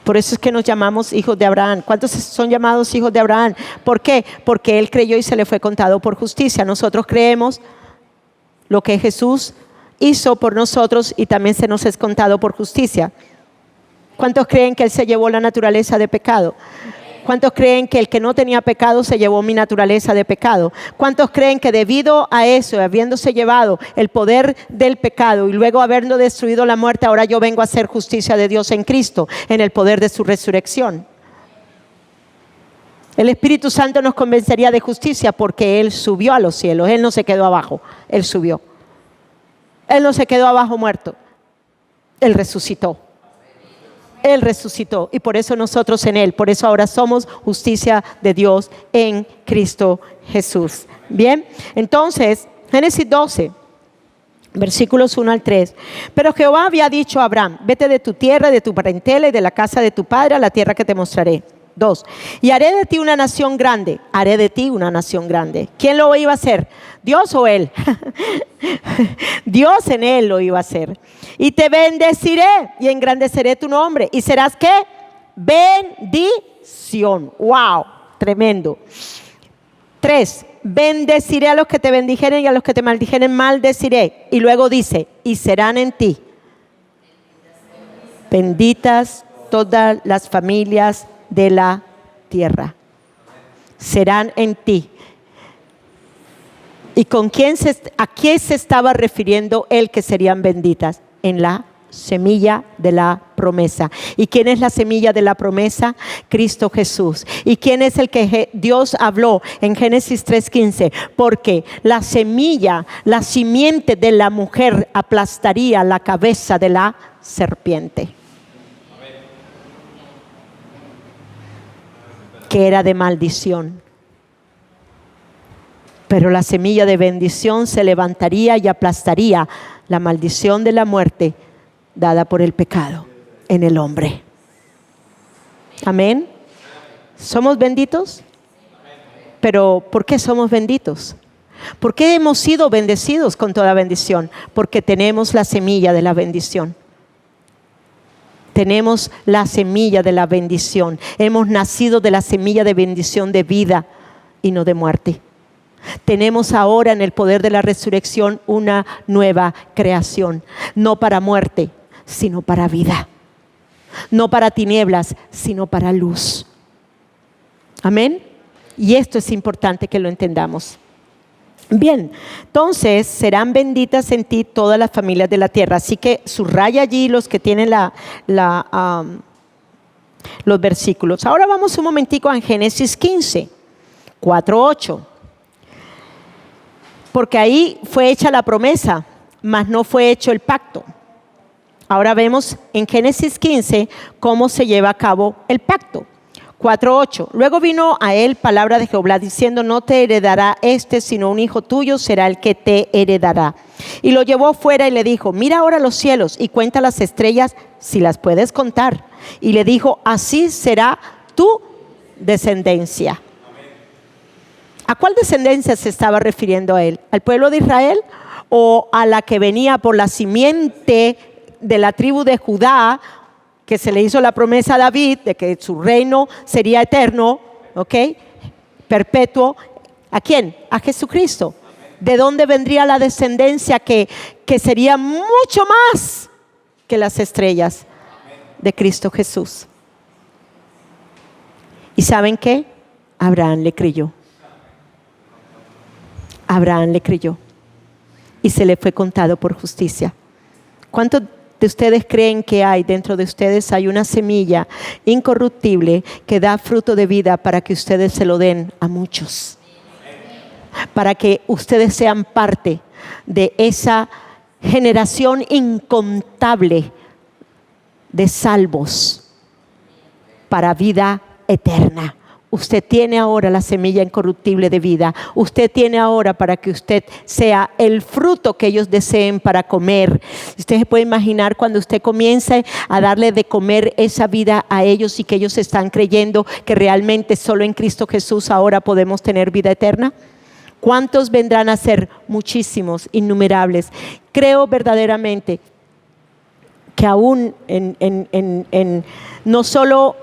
Por eso es que nos llamamos hijos de Abraham. ¿Cuántos son llamados hijos de Abraham? ¿Por qué? Porque él creyó y se le fue contado por justicia. Nosotros creemos lo que Jesús hizo por nosotros y también se nos es contado por justicia. ¿Cuántos creen que Él se llevó la naturaleza de pecado? ¿Cuántos creen que el que no tenía pecado se llevó mi naturaleza de pecado? ¿Cuántos creen que debido a eso, habiéndose llevado el poder del pecado y luego habiendo destruido la muerte, ahora yo vengo a hacer justicia de Dios en Cristo, en el poder de su resurrección? El Espíritu Santo nos convencería de justicia porque Él subió a los cielos. Él no se quedó abajo, Él subió. Él no se quedó abajo muerto, Él resucitó. Él resucitó y por eso nosotros en Él, por eso ahora somos justicia de Dios en Cristo Jesús. Bien, entonces, Génesis 12, versículos 1 al 3. Pero Jehová había dicho a Abraham: vete de tu tierra, de tu parentela y de la casa de tu padre a la tierra que te mostraré. 2. Y haré de ti una nación grande. Haré de ti una nación grande. ¿Quién lo iba a hacer? ¿Dios o él? Dios en él lo iba a hacer. Y te bendeciré y engrandeceré tu nombre. ¿Y serás qué? Bendición. ¡Wow! Tremendo. 3. Bendeciré a los que te bendijeren y a los que te maldijeren maldeciré. Y luego dice: y serán en ti benditas todas las familias de la tierra. Serán en ti. ¿Y a quién se estaba refiriendo él que serían benditas? En la semilla de la promesa. ¿Y quién es la semilla de la promesa? Cristo Jesús. ¿Y quién es el que Dios habló en Génesis 3:15? Porque la semilla, la simiente de la mujer aplastaría la cabeza de la serpiente, que era de maldición. Pero la semilla de bendición se levantaría y aplastaría la maldición de la muerte dada por el pecado en el hombre. Amén. ¿Somos benditos? Pero ¿por qué somos benditos? ¿Por qué hemos sido bendecidos con toda bendición? Porque tenemos la semilla de la bendición. Tenemos la semilla de la bendición. Hemos nacido de la semilla de bendición de vida y no de muerte. Tenemos ahora en el poder de la resurrección una nueva creación. No para muerte, sino para vida. No para tinieblas, sino para luz. Amén. Y esto es importante que lo entendamos. Bien, entonces serán benditas en ti todas las familias de la tierra. Así que subraya allí los que tienen los versículos. Ahora vamos un momentico a Génesis 15, 4-8. Porque ahí fue hecha la promesa, mas no fue hecho el pacto. Ahora vemos en Génesis 15 cómo se lleva a cabo el pacto. 4:8. Luego vino a él palabra de Jehová diciendo: no te heredará sino un hijo tuyo será el que te heredará. Y lo llevó fuera y le dijo: mira ahora los cielos y cuenta las estrellas si las puedes contar. Y le dijo: así será tu descendencia. ¿A cuál descendencia se estaba refiriendo a él? ¿Al pueblo de Israel o a la que venía por la simiente de la tribu de Judá, que se le hizo la promesa a David de que su reino sería eterno, ¿ok? Perpetuo? ¿A quién? A Jesucristo. ¿De dónde vendría la descendencia que sería mucho más que las estrellas? De Cristo Jesús. ¿Y saben qué? Abraham le creyó. Abraham le creyó y se le fue contado por justicia. ¿Cuántos de ustedes creen que hay dentro de ustedes hay una semilla incorruptible que da fruto de vida para que ustedes se lo den a muchos? Para que ustedes sean parte de esa generación incontable de salvos para vida eterna. Usted tiene ahora la semilla incorruptible de vida. Usted tiene ahora para que usted sea el fruto que ellos deseen para comer. Usted se puede imaginar cuando usted comience a darle de comer esa vida a ellos y que ellos están creyendo que realmente solo en Cristo Jesús ahora podemos tener vida eterna. ¿Cuántos vendrán a ser? Muchísimos, innumerables. Creo verdaderamente que aún no solo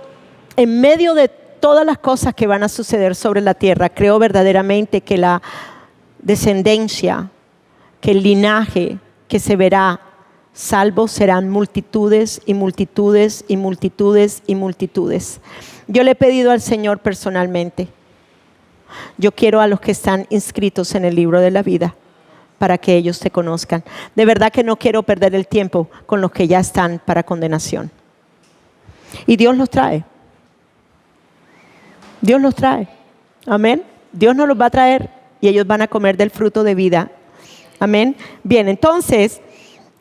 en medio de todas las cosas que van a suceder sobre la tierra, creo verdaderamente que la descendencia, que el linaje que se verá salvos serán multitudes y multitudes y multitudes y multitudes. Yo le he pedido al Señor personalmente, yo quiero a los que están inscritos en el libro de la vida para que ellos te conozcan. De verdad que no quiero perder el tiempo con los que ya están para condenación. Y Dios los trae. Dios los trae. Amén. Dios nos los va a traer y ellos van a comer del fruto de vida. Amén. Bien, entonces,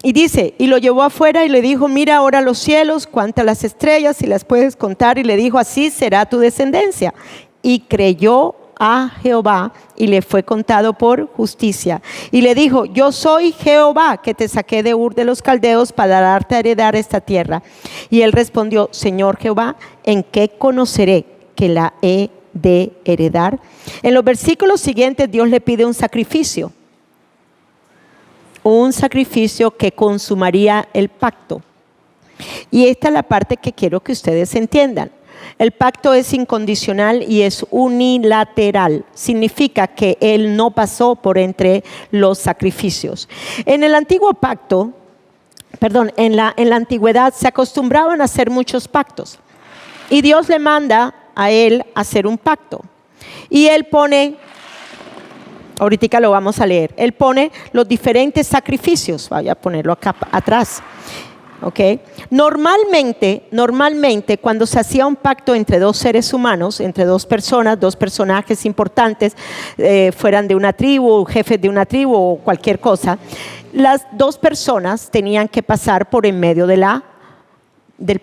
y dice, y lo llevó afuera y le dijo, mira ahora los cielos, cuántas las estrellas, si las puedes contar. Y le dijo, así será tu descendencia. Y creyó a Jehová y le fue contado por justicia. Y le dijo, yo soy Jehová que te saqué de Ur de los Caldeos para darte a heredar esta tierra. Y él respondió, Señor Jehová, ¿en qué conoceré que la he de heredar? En los versículos siguientes Dios le pide un sacrificio que consumaría el pacto. Y esta es la parte que quiero que ustedes entiendan. El pacto es incondicional y es unilateral. Significa que él no pasó por entre los sacrificios. En el antiguo pacto, en la antigüedad se acostumbraban a hacer muchos pactos. Y Dios le manda a él hacer un pacto. Y él pone, ahorita lo vamos a leer, él pone los diferentes sacrificios. Voy a ponerlo acá atrás. Okay. Normalmente cuando se hacía un pacto entre dos seres humanos, entre dos personas, dos personajes importantes, fueran de una tribu, jefes de una tribu o cualquier cosa, las dos personas tenían que pasar por en medio del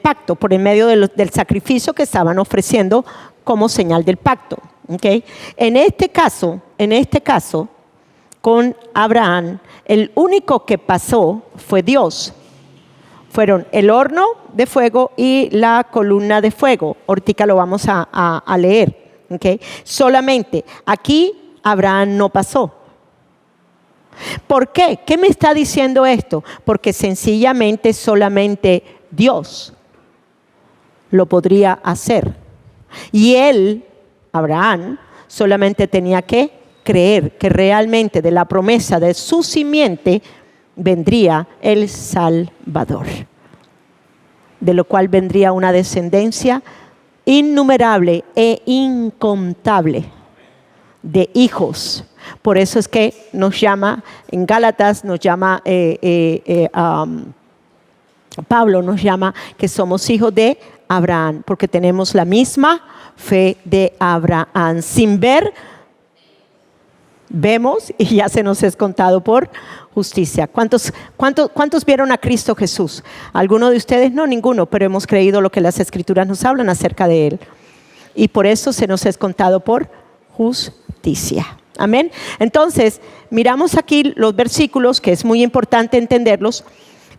pacto, por en medio del sacrificio que estaban ofreciendo como señal del pacto. Okay. En este caso, con Abraham, el único que pasó fue Dios. Fueron el horno de fuego y la columna de fuego. Ahorita lo vamos a leer. ¿Okay? Solamente aquí Abraham no pasó. ¿Por qué? ¿Qué me está diciendo esto? Porque sencillamente solamente Dios lo podría hacer. Y él, Abraham, solamente tenía que creer que realmente de la promesa de su simiente vendría el Salvador, de lo cual vendría una descendencia innumerable e incontable de hijos. Por eso es que nos llama, en Gálatas nos llama, Pablo nos llama que somos hijos de Abraham, porque tenemos la misma fe de Abraham. Sin ver, vemos y ya se nos es contado por justicia. ¿Cuántos vieron a Cristo Jesús? ¿Alguno de ustedes? No, ninguno, pero hemos creído lo que las Escrituras nos hablan acerca de Él. Y por eso se nos es contado por justicia. Amén. Entonces, miramos aquí los versículos, que es muy importante entenderlos.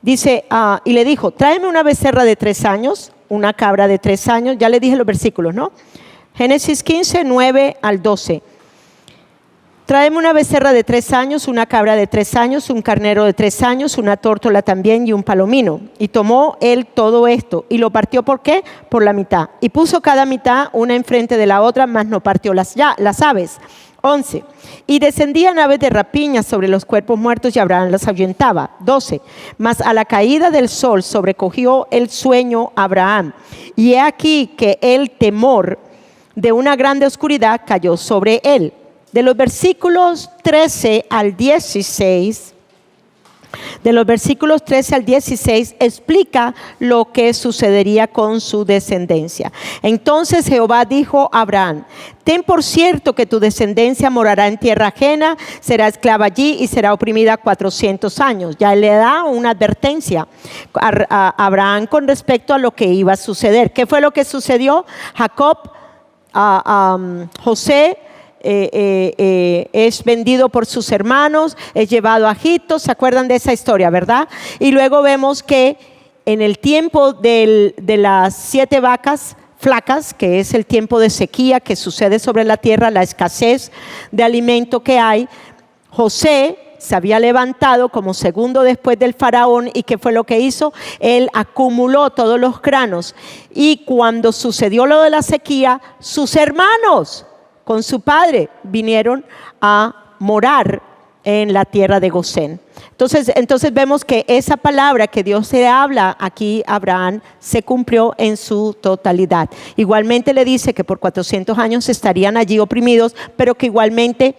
Dice, y le dijo, tráeme una becerra de 3 años, una cabra de 3 años. Ya le dije los versículos, ¿no? Génesis 15, 9 al 12. Tráeme una becerra de 3 años, una cabra de 3 años, un carnero de 3 años, una tórtola también y un palomino. Y tomó él todo esto y lo partió, ¿por qué? Por la mitad. Y puso cada mitad una enfrente de la otra, mas no partió las aves. 11. Y descendían aves de rapiña sobre los cuerpos muertos y Abraham las ahuyentaba. 12. Mas a la caída del sol sobrecogió el sueño a Abraham. Y he aquí que el temor de una grande oscuridad cayó sobre él. De los versículos 13 al 16, explica lo que sucedería con su descendencia. Entonces Jehová dijo a Abraham, ten por cierto que tu descendencia morará en tierra ajena, será esclava allí y será oprimida 400 años. Ya le da una advertencia a Abraham con respecto a lo que iba a suceder. ¿Qué fue lo que sucedió? José es vendido por sus hermanos, es llevado a Egipto. ¿Se acuerdan de esa historia, verdad? Y luego vemos que en el tiempo de las 7 vacas flacas, que es el tiempo de sequía que sucede sobre la tierra, la escasez de alimento que hay, José se había levantado como segundo después del faraón. ¿Y qué fue lo que hizo? Él acumuló todos los granos. Y cuando sucedió lo de la sequía, sus hermanos con su padre vinieron a morar en la tierra de Gosén. Entonces vemos que esa palabra que Dios se habla aquí a Abraham se cumplió en su totalidad. Igualmente le dice que por 400 años estarían allí oprimidos, pero que igualmente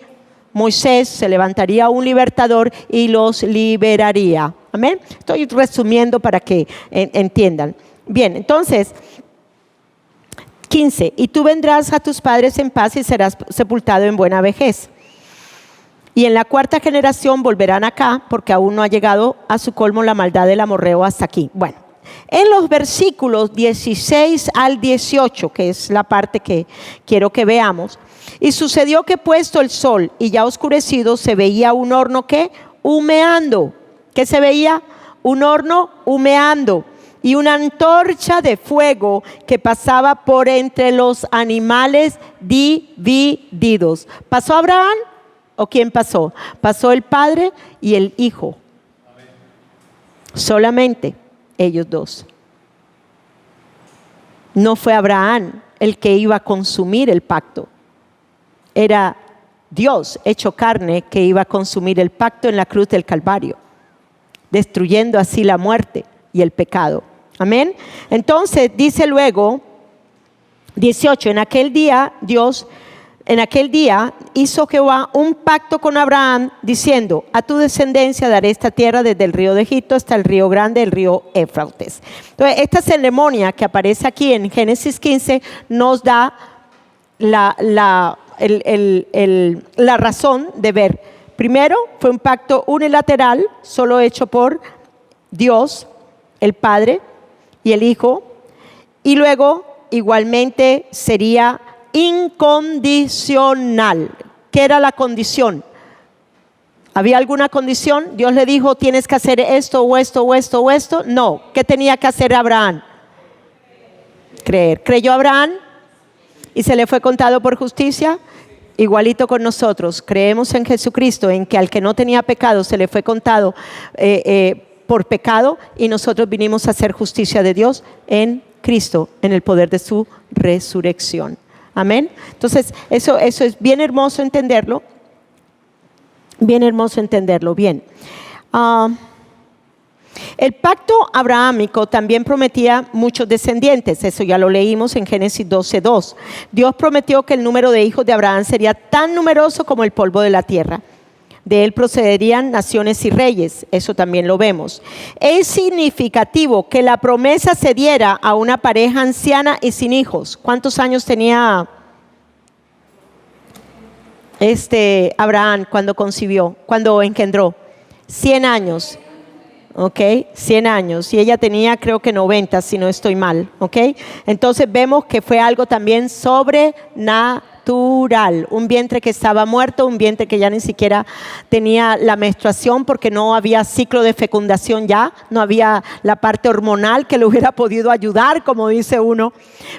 Moisés se levantaría un libertador y los liberaría. Amén. Estoy resumiendo para que entiendan. Bien, entonces 15. Y tú vendrás a tus padres en paz y serás sepultado en buena vejez. Y en la cuarta generación volverán acá, porque aún no ha llegado a su colmo la maldad del amorreo hasta aquí. Bueno, en los versículos 16 al 18, que es la parte que quiero que veamos. Y sucedió que puesto el sol y ya oscurecido, se veía un horno que humeando. ¿Qué se veía? Un horno humeando. Y una antorcha de fuego que pasaba por entre los animales divididos. ¿Pasó Abraham? ¿O quién pasó? Pasó el padre y el hijo. Solamente ellos dos. No fue Abraham el que iba a consumir el pacto. Era Dios hecho carne que iba a consumir el pacto en la cruz del Calvario, destruyendo así la muerte y el pecado. Amén. Entonces dice luego 18, en aquel día hizo Jehová un pacto con Abraham diciendo: a tu descendencia daré esta tierra desde el río de Egipto hasta el río grande, el río Éufrates. Entonces esta ceremonia que aparece aquí en Génesis 15 nos da la razón de ver. Primero fue un pacto unilateral, solo hecho por Dios, el Padre y el Hijo, y luego igualmente sería incondicional. ¿Qué era la condición? ¿Había alguna condición? Dios le dijo: tienes que hacer esto o esto o esto o esto. No. ¿Qué tenía que hacer Abraham? Creer. ¿Creyó Abraham? ¿Y se le fue contado por justicia? Igualito con nosotros. Creemos en Jesucristo, en que al que no tenía pecado se le fue contado por pecado, y nosotros vinimos a hacer justicia de Dios en Cristo, en el poder de su resurrección. Amén. Entonces eso es bien hermoso entenderlo. Bien hermoso entenderlo. Bien. El pacto abrahámico también prometía muchos descendientes. Eso ya lo leímos en Génesis 12:2. Dios prometió que el número de hijos de Abraham sería tan numeroso como el polvo de la tierra. De él procederían naciones y reyes. Eso también lo vemos. Es significativo que la promesa se diera a una pareja anciana y sin hijos. ¿Cuántos años tenía Abraham cuando concibió, cuando engendró? 100 años. ¿Ok? 100 años. Y ella tenía, creo que 90, si no estoy mal. ¿Ok? Entonces vemos que fue algo también sobrenatural. Un vientre que estaba muerto, un vientre que ya ni siquiera tenía la menstruación porque no había ciclo de fecundación ya, no había la parte hormonal que le hubiera podido ayudar, como dice uno.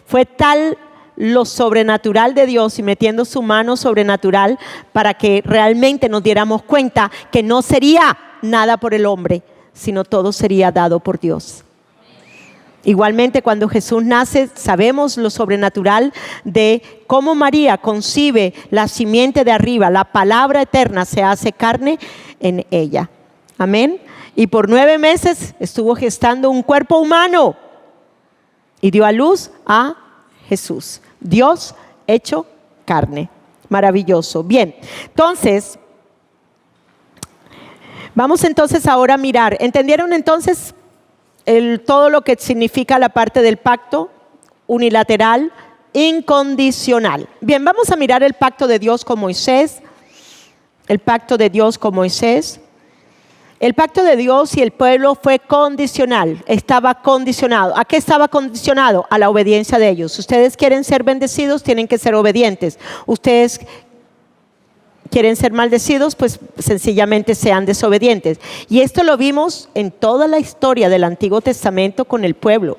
Fue tal lo sobrenatural de Dios y metiendo su mano sobrenatural para que realmente nos diéramos cuenta que no sería nada por el hombre, sino todo sería dado por Dios. Igualmente, cuando Jesús nace, sabemos lo sobrenatural de cómo María concibe la simiente de arriba, la palabra eterna se hace carne en ella. Amén. Y por 9 meses estuvo gestando un cuerpo humano y dio a luz a Jesús, Dios hecho carne. Maravilloso. Bien, entonces vamos entonces ahora a mirar. ¿Entendieron entonces todo lo que significa la parte del pacto unilateral, incondicional? Bien, vamos a mirar el pacto de Dios con Moisés. El pacto de Dios con Moisés. El pacto de Dios y el pueblo fue condicional, estaba condicionado. ¿A qué estaba condicionado? A la obediencia de ellos. Ustedes quieren ser bendecidos, tienen que ser obedientes. Ustedes quieren ser maldecidos, pues sencillamente sean desobedientes. Y esto lo vimos en toda la historia del Antiguo Testamento con el pueblo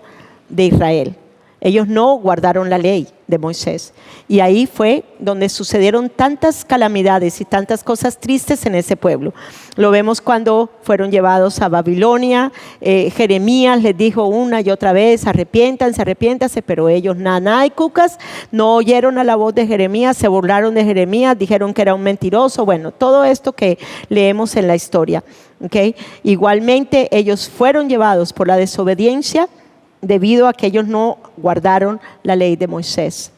de Israel. Ellos no guardaron la ley de Moisés. Y ahí fue donde sucedieron tantas calamidades y tantas cosas tristes en ese pueblo. Lo vemos cuando fueron llevados a Babilonia. Jeremías les dijo una y otra vez, arrepiéntanse, arrepiéntanse, pero ellos nada y cucas, no oyeron a la voz de Jeremías, se burlaron de Jeremías, dijeron que era un mentiroso. Bueno, todo esto que leemos en la historia. ¿Okay? Igualmente ellos fueron llevados por la desobediencia debido a que ellos no guardaron la ley de Moisés.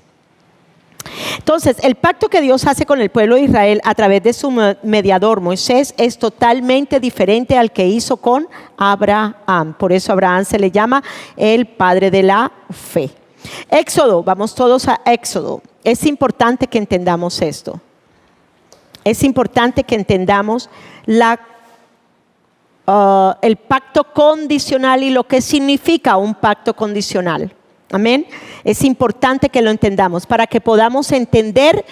Entonces, el pacto que Dios hace con el pueblo de Israel a través de su mediador Moisés es totalmente diferente al que hizo con Abraham. Por eso Abraham se le llama el padre de la fe. Éxodo, vamos todos a Éxodo. Es importante que entendamos esto. Es importante que entendamos el pacto condicional y lo que significa un pacto condicional. Amén. Es importante que lo entendamos para que podamos entender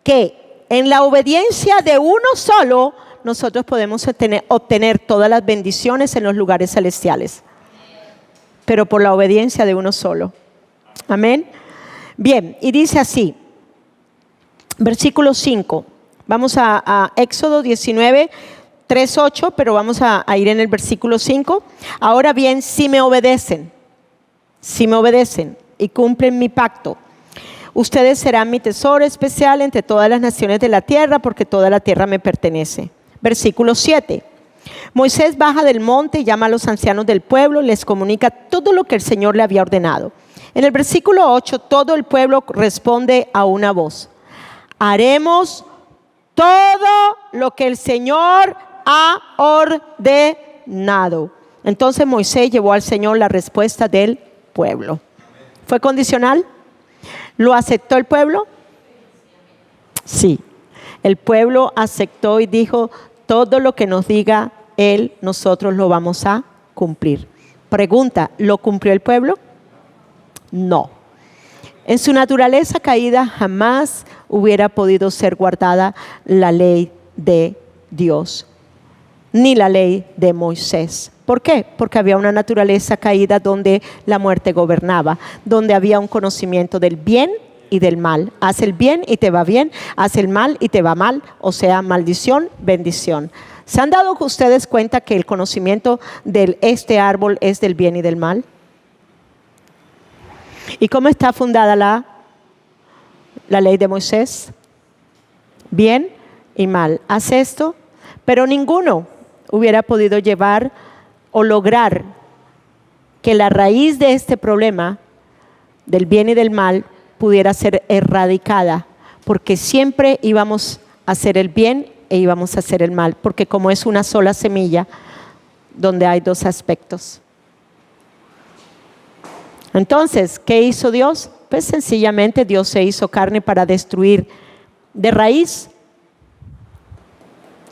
que en la obediencia de uno solo nosotros podemos obtener todas las bendiciones en los lugares celestiales, pero por la obediencia de uno solo. Amén. Bien, y dice así, versículo 5. Vamos a Éxodo 19, 3:8, pero vamos a ir en el versículo 5. Ahora bien, si me obedecen y cumplen mi pacto, ustedes serán mi tesoro especial entre todas las naciones de la tierra, porque toda la tierra me pertenece. Versículo 7. Moisés baja del monte y llama a los ancianos del pueblo, les comunica todo lo que el Señor le había ordenado. En el versículo 8, todo el pueblo responde a una voz: haremos todo lo que el Señor ha ordenado. Entonces Moisés llevó al Señor la respuesta del pueblo. ¿Fue condicional? ¿Lo aceptó el pueblo? Sí. El pueblo aceptó y dijo: todo lo que nos diga Él, nosotros lo vamos a cumplir. Pregunta: ¿lo cumplió el pueblo? No. En su naturaleza caída jamás hubiera podido ser guardada la ley de Dios, ni la ley de Moisés. ¿Por qué? Porque había una naturaleza caída donde la muerte gobernaba, donde había un conocimiento del bien y del mal. Haz el bien y te va bien, haz el mal y te va mal, o sea, maldición, bendición. ¿Se han dado ustedes cuenta que el conocimiento de este árbol es del bien y del mal? ¿Y cómo está fundada la ley de Moisés? Bien y mal. Haz esto, pero ninguno hubiera podido llevar o lograr que la raíz de este problema del bien y del mal pudiera ser erradicada, porque siempre íbamos a hacer el bien e íbamos a hacer el mal, porque como es una sola semilla donde hay dos aspectos. Entonces, ¿qué hizo Dios? Pues sencillamente Dios se hizo carne para destruir de raíz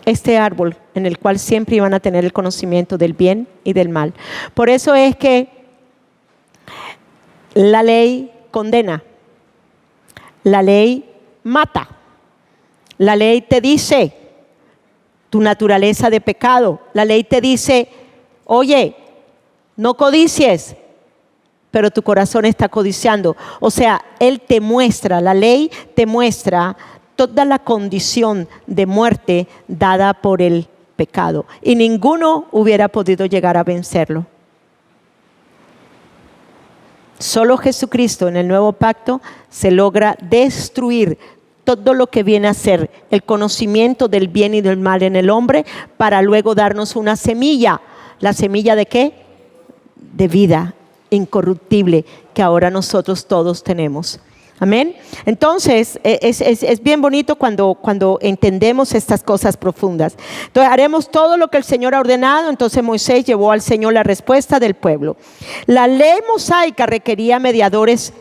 este árbol en el cual siempre iban a tener el conocimiento del bien y del mal. Por eso es que la ley condena, la ley mata, la ley te dice tu naturaleza de pecado, la ley te dice: oye, no codicies, pero tu corazón está codiciando. O sea, Él te muestra, la ley te muestra toda la condición de muerte dada por el pecado, y ninguno hubiera podido llegar a vencerlo. Solo Jesucristo en el nuevo pacto se logra destruir todo lo que viene a ser el conocimiento del bien y del mal en el hombre, para luego darnos una semilla. ¿La semilla de qué? De vida incorruptible, que ahora nosotros todos tenemos. Amén. Entonces es bien bonito cuando entendemos estas cosas profundas. Entonces haremos todo lo que el Señor ha ordenado. Entonces Moisés llevó al Señor la respuesta del pueblo. La ley mosaica requería mediadores,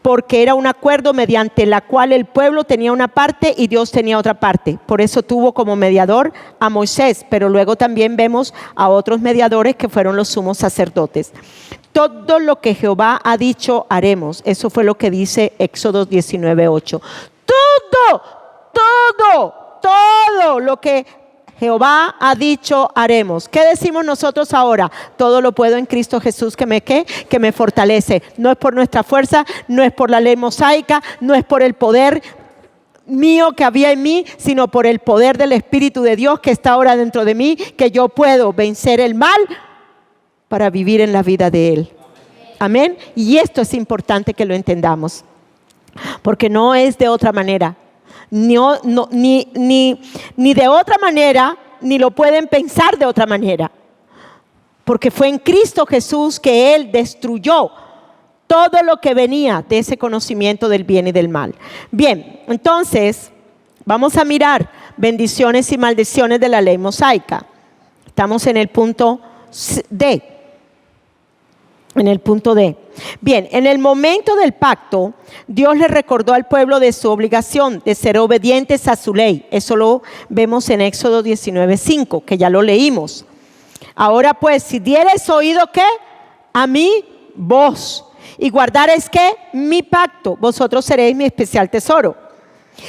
porque era un acuerdo mediante la cual el pueblo tenía una parte y Dios tenía otra parte. Por eso tuvo como mediador a Moisés, pero luego también vemos a otros mediadores que fueron los sumos sacerdotes. Todo lo que Jehová ha dicho haremos. Eso fue lo que dice Éxodo 19:8. Todo lo que Jehová ha dicho, haremos. ¿Qué decimos nosotros ahora? Todo lo puedo en Cristo Jesús que me fortalece. No es por nuestra fuerza, no es por la ley mosaica, no es por el poder mío que había en mí, sino por el poder del Espíritu de Dios que está ahora dentro de mí, que yo puedo vencer el mal para vivir en la vida de Él. Amén. Y esto es importante que lo entendamos, porque no es de otra manera. Ni de otra manera, ni lo pueden pensar de otra manera. Porque fue en Cristo Jesús que Él destruyó todo lo que venía de ese conocimiento del bien y del mal. Bien, entonces vamos a mirar bendiciones y maldiciones de la ley mosaica. Estamos en el punto D. Bien, en el momento del pacto, Dios le recordó al pueblo de su obligación de ser obedientes a su ley. Eso lo vemos en Éxodo 19:5, que ya lo leímos. Ahora pues, si diereis oído, ¿qué? A mi voz. Y guardaréis, ¿qué? Mi pacto. Vosotros seréis mi especial tesoro.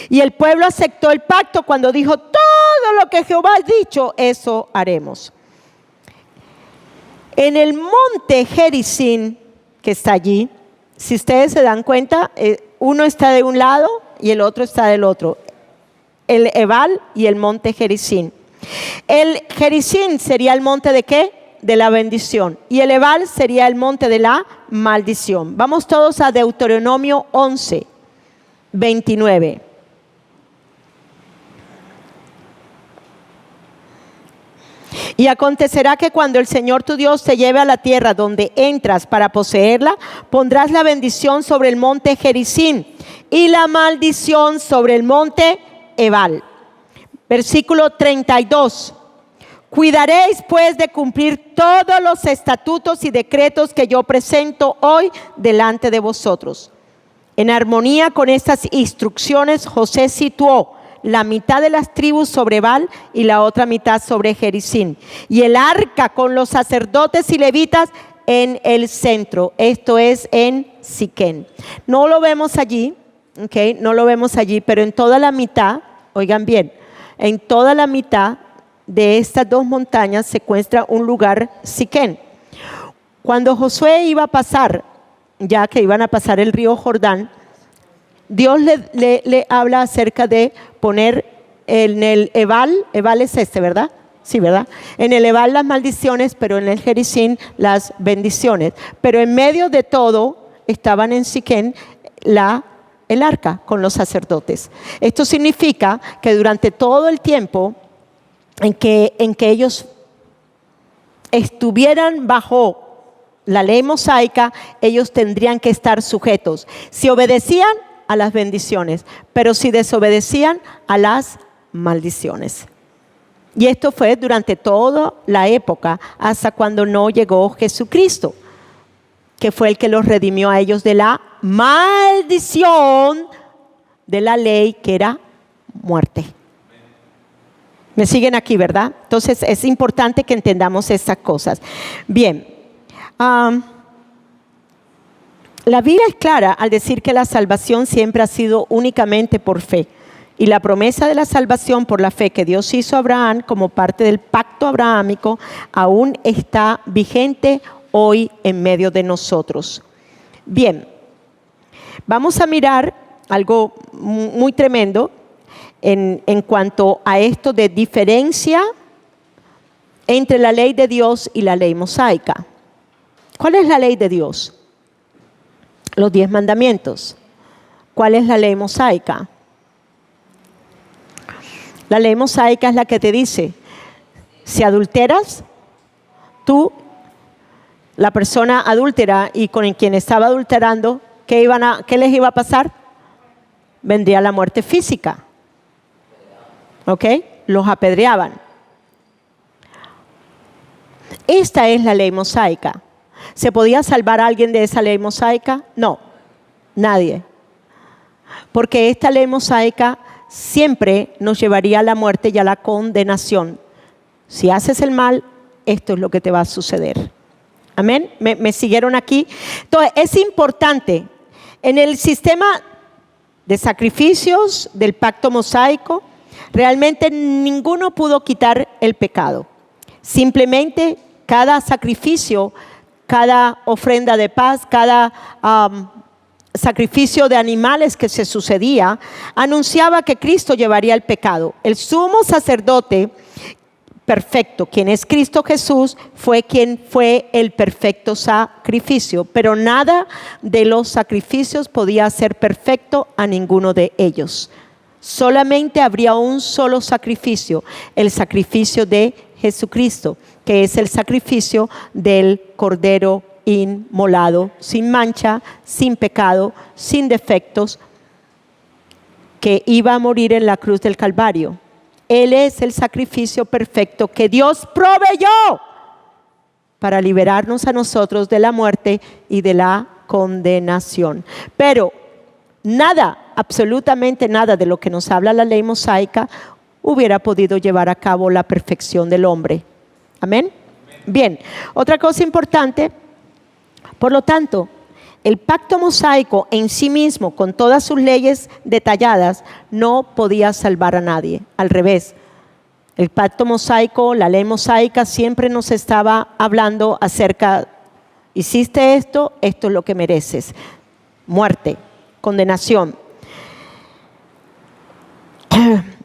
Y el pueblo aceptó el pacto cuando dijo, todo lo que Jehová ha dicho, eso haremos. En el monte Gerizim, que está allí, si ustedes se dan cuenta, uno está de un lado y el otro está del otro. El Ebal y el monte Gerizim. El Gerizim sería el monte de ¿qué? De la bendición. Y el Ebal sería el monte de la maldición. Vamos todos a Deuteronomio 11:29. Y acontecerá que cuando el Señor tu Dios te lleve a la tierra donde entras para poseerla, pondrás la bendición sobre el monte Gerizim y la maldición sobre el monte Ebal. Versículo 32. Cuidaréis pues de cumplir todos los estatutos y decretos que yo presento hoy delante de vosotros. En armonía con estas instrucciones, José situó la mitad de las tribus sobre Ebal y la otra mitad sobre Gerizim. Y el arca con los sacerdotes y levitas en el centro. Esto es en Siquén. No lo vemos allí, ¿okay? No lo vemos allí, pero en toda la mitad, oigan bien, en toda la mitad de estas dos montañas se encuentra un lugar Siquén. Cuando Josué iba a pasar, ya que iban a pasar el río Jordán, Dios le habla acerca de poner en el Ebal es este, ¿verdad? Sí, ¿verdad? En el Ebal las maldiciones, pero en el Gerizim las bendiciones. Pero en medio de todo estaban en Siquén el arca con los sacerdotes. Esto significa que durante todo el tiempo en que ellos estuvieran bajo la ley mosaica, ellos tendrían que estar sujetos. Si obedecían, a las bendiciones, pero si desobedecían, a las maldiciones. Y esto fue durante toda la época, hasta cuando no llegó Jesucristo, que fue el que los redimió a ellos de la maldición de la ley, que era muerte. ¿Me siguen aquí, verdad? Entonces es importante que entendamos estas cosas. Bien, la Biblia es clara al decir que la salvación siempre ha sido únicamente por fe. Y la promesa de la salvación por la fe que Dios hizo a Abraham como parte del pacto abrahámico aún está vigente hoy en medio de nosotros. Bien, vamos a mirar algo muy tremendo en cuanto a esto de diferencia entre la ley de Dios y la ley mosaica. ¿Cuál es la ley de Dios? Los 10 mandamientos. ¿Cuál es la ley mosaica? La ley mosaica es la que te dice, si adulteras, tú, la persona adúltera y con quien estaba adulterando, ¿qué les iba a pasar? Vendría la muerte física. ¿Ok? Los apedreaban. Esta es la ley mosaica. ¿Se podía salvar a alguien de esa ley mosaica? No, nadie. Porque esta ley mosaica siempre nos llevaría a la muerte y a la condenación. Si haces el mal, esto es lo que te va a suceder. Amén. ¿Me siguieron aquí? Entonces, es importante en el sistema de sacrificios del pacto mosaico, Realmente ninguno pudo quitar el pecado. Simplemente cada sacrificio, cada ofrenda de paz, cada sacrificio de animales que se sucedía, anunciaba que Cristo llevaría el pecado. El sumo sacerdote perfecto, quien es Cristo Jesús, fue quien fue el perfecto sacrificio, pero nada de los sacrificios podía hacer perfecto a ninguno de ellos. Solamente habría un solo sacrificio, el sacrificio de Jesucristo, que es el sacrificio del Cordero inmolado, sin mancha, sin pecado, sin defectos, que iba a morir en la cruz del Calvario. Él es el sacrificio perfecto que Dios proveyó para liberarnos a nosotros de la muerte y de la condenación. Pero nada, absolutamente nada de lo que nos habla la ley mosaica hubiera podido llevar a cabo la perfección del hombre. ¿Amén? Bien, otra cosa importante, por lo tanto, el pacto mosaico en sí mismo, con todas sus leyes detalladas, no podía salvar a nadie. Al revés, el pacto mosaico, la ley mosaica siempre nos estaba hablando acerca, hiciste esto, esto es lo que mereces. Muerte, condenación.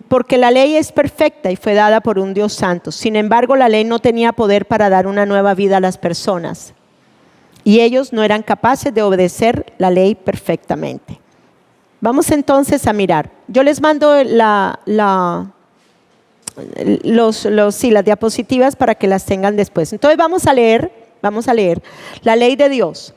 Porque la ley es perfecta y fue dada por un Dios santo. Sin embargo, la ley no tenía poder para dar una nueva vida a las personas. Y ellos no eran capaces de obedecer la ley perfectamente. Vamos entonces a mirar. Yo les mando las diapositivas para que las tengan después. Entonces vamos a leer la ley de Dios.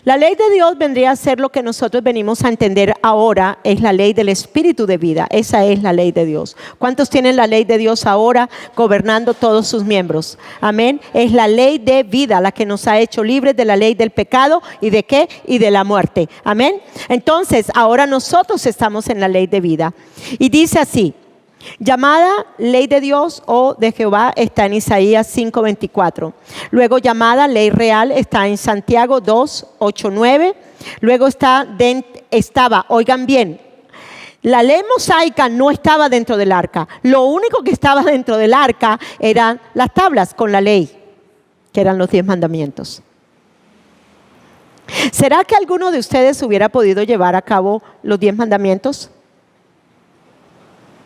La ley de Dios vendría a ser lo que nosotros venimos a entender ahora, es la ley del espíritu de vida. Esa es la ley de Dios. ¿Cuántos tienen la ley de Dios ahora gobernando todos sus miembros? Amén. Es la ley de vida la que nos ha hecho libres de la ley del pecado y de ¿qué? Y de la muerte. Amén. Entonces ahora nosotros estamos en la ley de vida. Y dice así: llamada ley de Dios o de Jehová está en Isaías 5:24. Luego llamada ley real está en Santiago 2:8-9. Luego estaba, oigan bien, la ley mosaica no estaba dentro del arca. Lo único que estaba dentro del arca eran las tablas con la ley, que eran los 10 mandamientos. ¿Será que alguno de ustedes hubiera podido llevar a cabo los 10 mandamientos?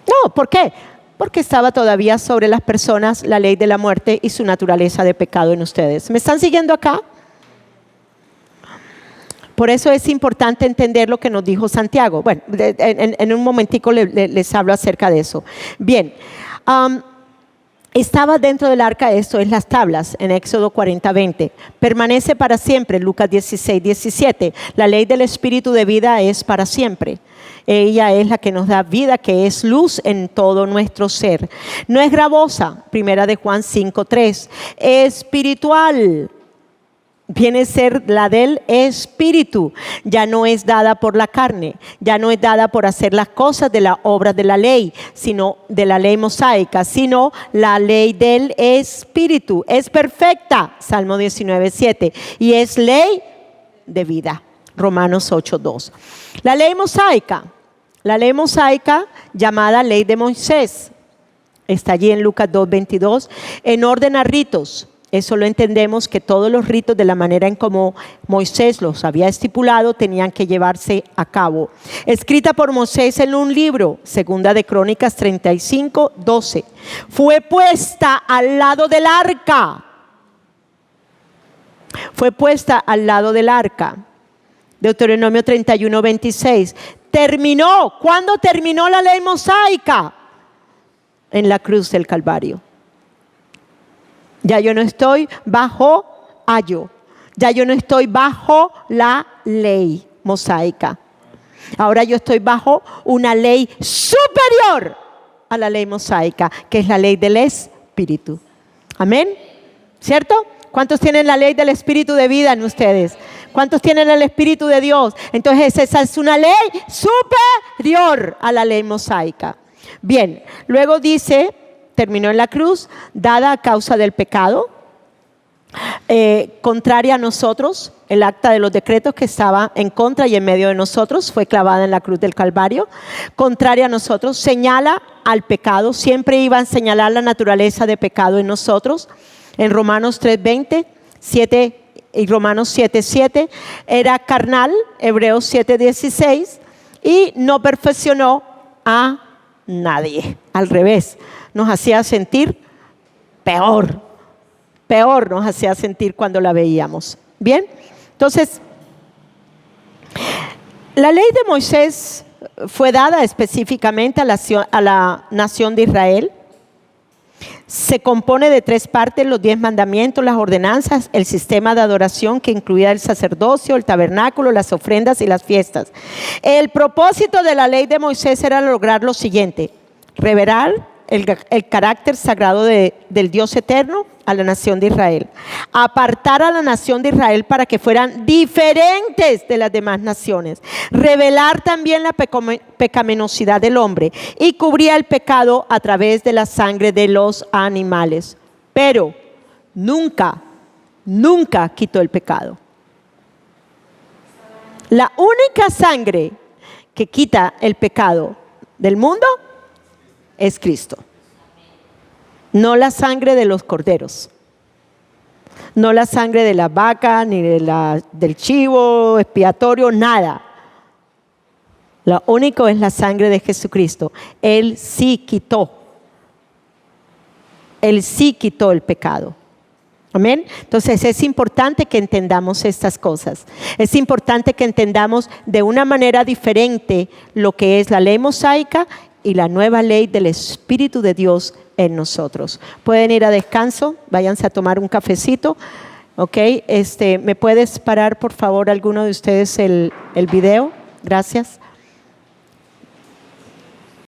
No, ¿por qué? Porque estaba todavía sobre las personas la ley de la muerte y su naturaleza de pecado en ustedes. ¿Me están siguiendo acá? Por eso es importante entender lo que nos dijo Santiago. Bueno, en un momentico les hablo acerca de eso. Bien, estaba dentro del arca, esto es las tablas, en Éxodo 40:20. Permanece para siempre, Lucas 16:17. La ley del espíritu de vida es para siempre. Ella es la que nos da vida, que es luz en todo nuestro ser. No es gravosa, primera de Juan 5:3. Espiritual, viene a ser la del espíritu. Ya no es dada por la carne, ya no es dada por hacer las cosas de la obra de la ley, sino de la ley mosaica, sino la ley del espíritu. Es perfecta, Salmo 19:7, y es ley de vida, Romanos 8:2. La ley mosaica llamada ley de Moisés, está allí en Lucas 2:22, en orden a ritos. Eso lo entendemos, que todos los ritos de la manera en como Moisés los había estipulado tenían que llevarse a cabo. Escrita por Moisés en un libro, segunda de Crónicas 35:12. Fue puesta al lado del arca. Fue puesta al lado del arca. Deuteronomio 31:26. Terminó. ¿Cuándo terminó la ley mosaica? En la cruz del Calvario. Ya yo no estoy bajo ayo. Ya yo no estoy bajo la ley mosaica. Ahora yo estoy bajo una ley superior a la ley mosaica, que es la ley del espíritu. Amén. ¿Cierto? ¿Cuántos tienen la ley del espíritu de vida en ustedes? ¿Cuántos tienen el espíritu de Dios? Entonces esa es una ley superior a la ley mosaica. Bien, luego dice, terminó en la cruz, dada a causa del pecado, contraria a nosotros. El acta de los decretos que estaba en contra y en medio de nosotros fue clavada en la cruz del Calvario. Contraria a nosotros, señala al pecado, siempre iba a señalar la naturaleza de pecado en nosotros. En Romanos 3:20, 7 y Romanos 7:7, era carnal, Hebreos 7:16, y no perfeccionó a nadie. Al revés, nos hacía sentir peor nos hacía sentir cuando la veíamos. Bien, entonces, la ley de Moisés fue dada específicamente a la nación de Israel. Se compone de 3 partes: los 10 mandamientos, las ordenanzas, el sistema de adoración que incluía el sacerdocio, el tabernáculo, las ofrendas y las fiestas. El propósito de la ley de Moisés era lograr lo siguiente: revelar el carácter sagrado del Dios eterno a la nación de Israel, apartar a la nación de Israel para que fueran diferentes de las demás naciones, revelar también la pecaminosidad del hombre, y cubría el pecado a través de la sangre de los animales. Pero nunca quitó el pecado. La única sangre que quita el pecado del mundo es Cristo. No la sangre de los corderos, no la sangre de la vaca, ni del chivo expiatorio, nada. Lo único es la sangre de Jesucristo. Él sí quitó el pecado. Amén. Entonces es importante que entendamos estas cosas. Es importante que entendamos de una manera diferente lo que es la ley mosaica y la nueva ley del Espíritu de Dios en nosotros. Pueden ir a descanso, váyanse a tomar un cafecito. Ok, ¿me puedes parar por favor alguno de ustedes el video? Gracias.